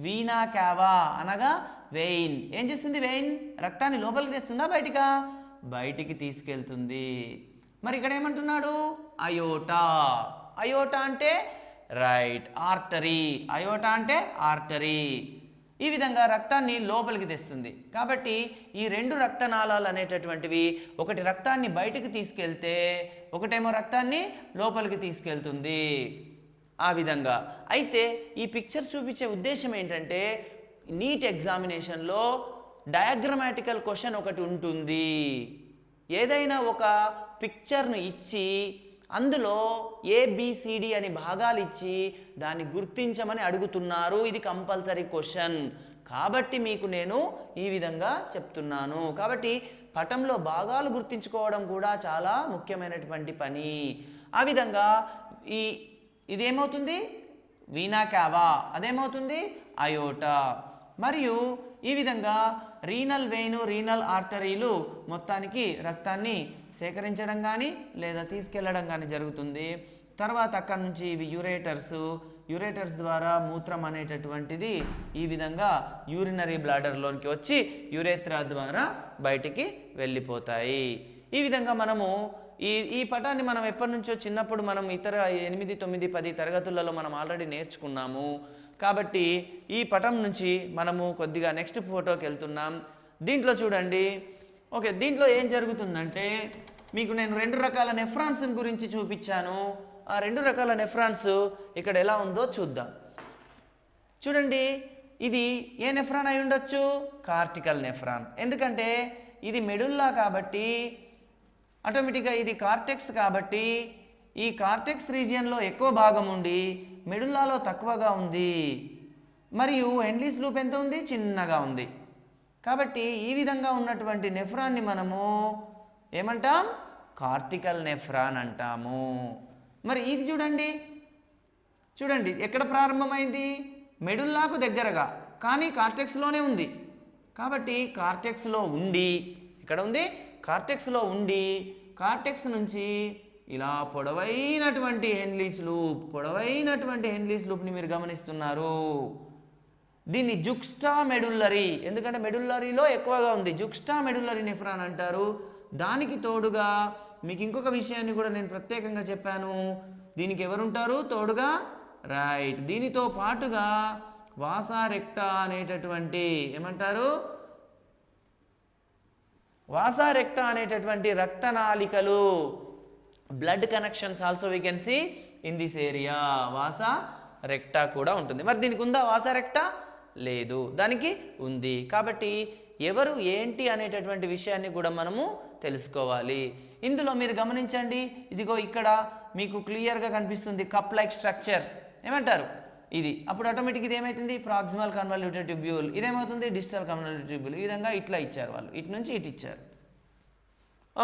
వీనా క్యావా అనగా వెయిన్. ఏం చేస్తుంది? వెయిన్ రక్తాన్ని లోపలికి తెస్తుందా, బయటికా? బయటికి తీసుకెళ్తుంది. మరి ఇక్కడ ఏమంటున్నాడు? అయోటా. అయోటా అంటే రైట్, ఆర్టరీ. అయోటా అంటే ఆర్టరీ. ఈ విధంగా రక్తాన్ని లోపలికి తెస్తుంది. కాబట్టి ఈ రెండు రక్తనాళాలు అనేటటువంటివి ఒకటి రక్తాన్ని బయటికి తీసుకెళ్తే, ఒకటేమో రక్తాన్ని లోపలికి తీసుకెళ్తుంది. ఆ విధంగా అయితే ఈ పిక్చర్ చూపించే ఉద్దేశం ఏంటంటే, నీట్ ఎగ్జామినేషన్లో డయాగ్రమాటికల్ క్వశ్చన్ ఒకటి ఉంటుంది. ఏదైనా ఒక పిక్చర్ను ఇచ్చి అందులో ABCD అని భాగాలు ఇచ్చి దాన్ని గుర్తించమని అడుగుతున్నారు. ఇది కంపల్సరీ క్వశ్చన్. కాబట్టి మీకు నేను ఈ విధంగా చెప్తున్నాను. కాబట్టి పటంలో భాగాలు గుర్తించుకోవడం కూడా చాలా ముఖ్యమైనటువంటి పని. ఆ విధంగా ఇదేమవుతుంది? వీనా క్యావా. అదేమవుతుంది? అయోటా. మరియు ఈ విధంగా రీనల్ వెయిన్, రీనల్ ఆర్టరీలు మొత్తానికి రక్తాన్ని సేకరించడం కానీ లేదా తీసుకెళ్లడం కానీ జరుగుతుంది. తర్వాత అక్కడి నుంచి ఇవి యూరేటర్స్ ద్వారా మూత్రం అనేటటువంటిది ఈ విధంగా యూరినరీ బ్లాడర్లోనికి వచ్చి యూరేత్రా ద్వారా బయటికి వెళ్ళిపోతాయి. ఈ విధంగా మనము ఈ పటాన్ని మనం ఎప్పటి నుంచో చిన్నప్పుడు మనం ఇతర 8, 9, 10 తరగతులలో మనం ఆల్రెడీ నేర్చుకున్నాము. కాబట్టి ఈ పటం నుంచి మనము కొద్దిగా నెక్స్ట్ ఫోటోకి వెళ్తున్నాం. దీంట్లో చూడండి, ఓకే, దీంట్లో ఏం జరుగుతుందంటే మీకు నేను 2 రకాల నెఫ్రాన్స్ గురించి చూపించాను. ఆ 2 రకాల నెఫ్రాన్స్ ఇక్కడ ఎలా ఉందో చూద్దాం. చూడండి, ఇది ఏ నెఫ్రాన్ అయి ఉండొచ్చు? Cortical nephron. ఎందుకంటే ఇది మెడుల్లా కాబట్టి ఆటోమేటిక్గా ఇది కార్టెక్స్ కాబట్టి ఈ కార్టెక్స్ రీజియన్లో ఎక్కువ భాగం ఉండి మెడుల్లాలో తక్కువగా ఉంది. మరియు హెన్లీస్ లూప్ ఎంత ఉంది? చిన్నగా ఉంది. కాబట్టి ఈ విధంగా ఉన్నటువంటి నెఫ్రాన్ని మనము ఏమంటాం? కార్టికల్ నెఫ్రాన్ అంటాము. మరి ఇది చూడండి, ఎక్కడ ప్రారంభమైంది? మెడుల్లాకు దగ్గరగా, కానీ కార్టెక్స్లోనే ఉంది. కాబట్టి కార్టెక్స్లో ఉండి, ఇక్కడ ఉంది, కార్టెక్స్లో ఉండి కార్టెక్స్ నుంచి ఇలా పొడవైనటువంటి హెన్లీస్ లూప్ని మీరు గమనిస్తున్నారు. దీన్ని జుక్స్టా మెడుల్లరీ, ఎందుకంటే మెడుల్లరీలో ఎక్కువగా ఉంది, జుక్స్టా మెడుల్లరీ నెఫ్రాన్ అంటారు. దానికి తోడుగా మీకు ఇంకొక విషయాన్ని కూడా నేను ప్రత్యేకంగా చెప్పాను. దీనికి ఎవరుంటారు తోడుగా? రైట్, దీనితో పాటుగా వాసా రెక్టా అనేటటువంటి ఏమంటారు? వాసా రెక్టా అనేటటువంటి రక్తనాళికలు, blood connections also we can see in this area. Vasa recta కూడా ఉంటుంది. మరి దీనికి ఉందా వాసా రెక్టా? లేదు, దానికి ఉంది. కాబట్టి ఎవరు ఏంటి అనేటటువంటి విషయాన్ని కూడా మనము తెలుసుకోవాలి. ఇందులో మీరు గమనించండి, ఇదిగో ఇక్కడ మీకు క్లియర్గా కనిపిస్తుంది కప్ లైక్ స్ట్రక్చర్, ఏమంటారు ఇది. అప్పుడు ఆటోమేటిక్ ఇది ఏమవుతుంది? Proximal convoluted tubule. ఇదేమవుతుంది? Digital convoluted tubule. ఈ విధంగా ఇట్లా ఇచ్చారు వాళ్ళు, ఇటు నుంచి ఇటు ఇచ్చారు.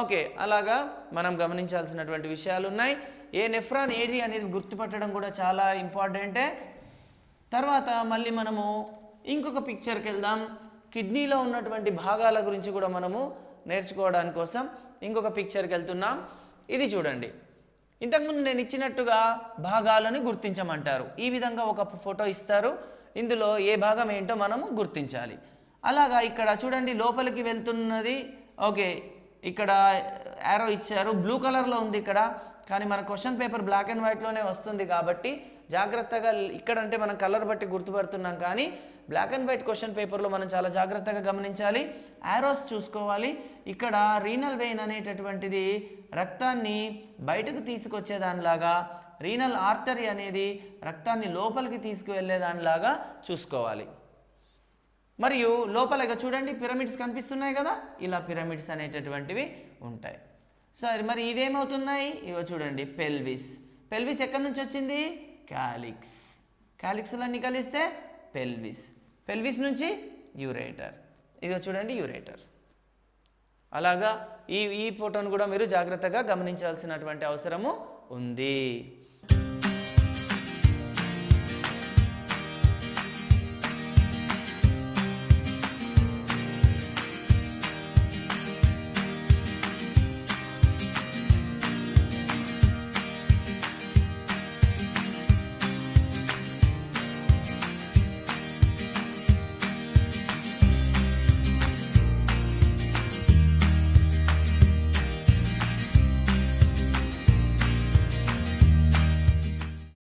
ఓకే, అలాగా మనం గమనించాల్సినటువంటి విషయాలు ఉన్నాయి. ఏ నెఫ్రాన్ ఏది అనేది గుర్తుపట్టడం కూడా చాలా ఇంపార్టెంటే. తర్వాత మళ్ళీ మనము ఇంకొక పిక్చర్కి వెళ్దాం. కిడ్నీలో ఉన్నటువంటి భాగాల గురించి కూడా మనము నేర్చుకోవడానికి కోసం ఇంకొక పిక్చర్కి వెళ్తున్నాం. ఇది చూడండి, ఇంతకుముందు నేను ఇచ్చినట్టుగా భాగాలను గుర్తించమంటారు. ఈ విధంగా ఒక ఫోటో ఇస్తారు, ఇందులో ఏ భాగం ఏంటో మనము గుర్తించాలి. అలాగా ఇక్కడ చూడండి, లోపలికి వెళ్తున్నది. ఓకే, ఇక్కడ యారో ఇచ్చారు, బ్లూ కలర్లో ఉంది ఇక్కడ, కానీ మన క్వశ్చన్ పేపర్ బ్లాక్ అండ్ వైట్లోనే వస్తుంది కాబట్టి జాగ్రత్తగా, ఇక్కడంటే మనం కలర్ బట్టి గుర్తుపడుతున్నాం, కానీ బ్లాక్ అండ్ వైట్ క్వశ్చన్ పేపర్లో మనం చాలా జాగ్రత్తగా గమనించాలి. యారోస్ చూసుకోవాలి. ఇక్కడ రీనల్ వెయిన్ అనేటటువంటిది రక్తాన్ని బయటకు తీసుకొచ్చేదానిలాగా, రీనల్ ఆర్టరీ అనేది రక్తాన్ని లోపలికి తీసుకువెళ్ళేదానిలాగా చూసుకోవాలి. మరియు లోపల ఇక చూడండి పిరమిడ్స్ కనిపిస్తున్నాయి కదా, ఇలా పిరమిడ్స్ అనేటటువంటివి ఉంటాయి. సరే, మరి ఇవేమవుతున్నాయి? ఇగో చూడండి, పెల్విస్. పెల్విస్ ఎక్కడి నుంచి వచ్చింది? క్యాలిక్స్. క్యాలిక్స్లన్నీ కలిస్తే పెల్విస్. పెల్విస్ నుంచి యూరేటర్. ఇదిగో చూడండి, యూరేటర్. అలాగా ఈ ఫోటోను కూడా మీరు జాగ్రత్తగా గమనించాల్సినటువంటి అవసరము ఉంది.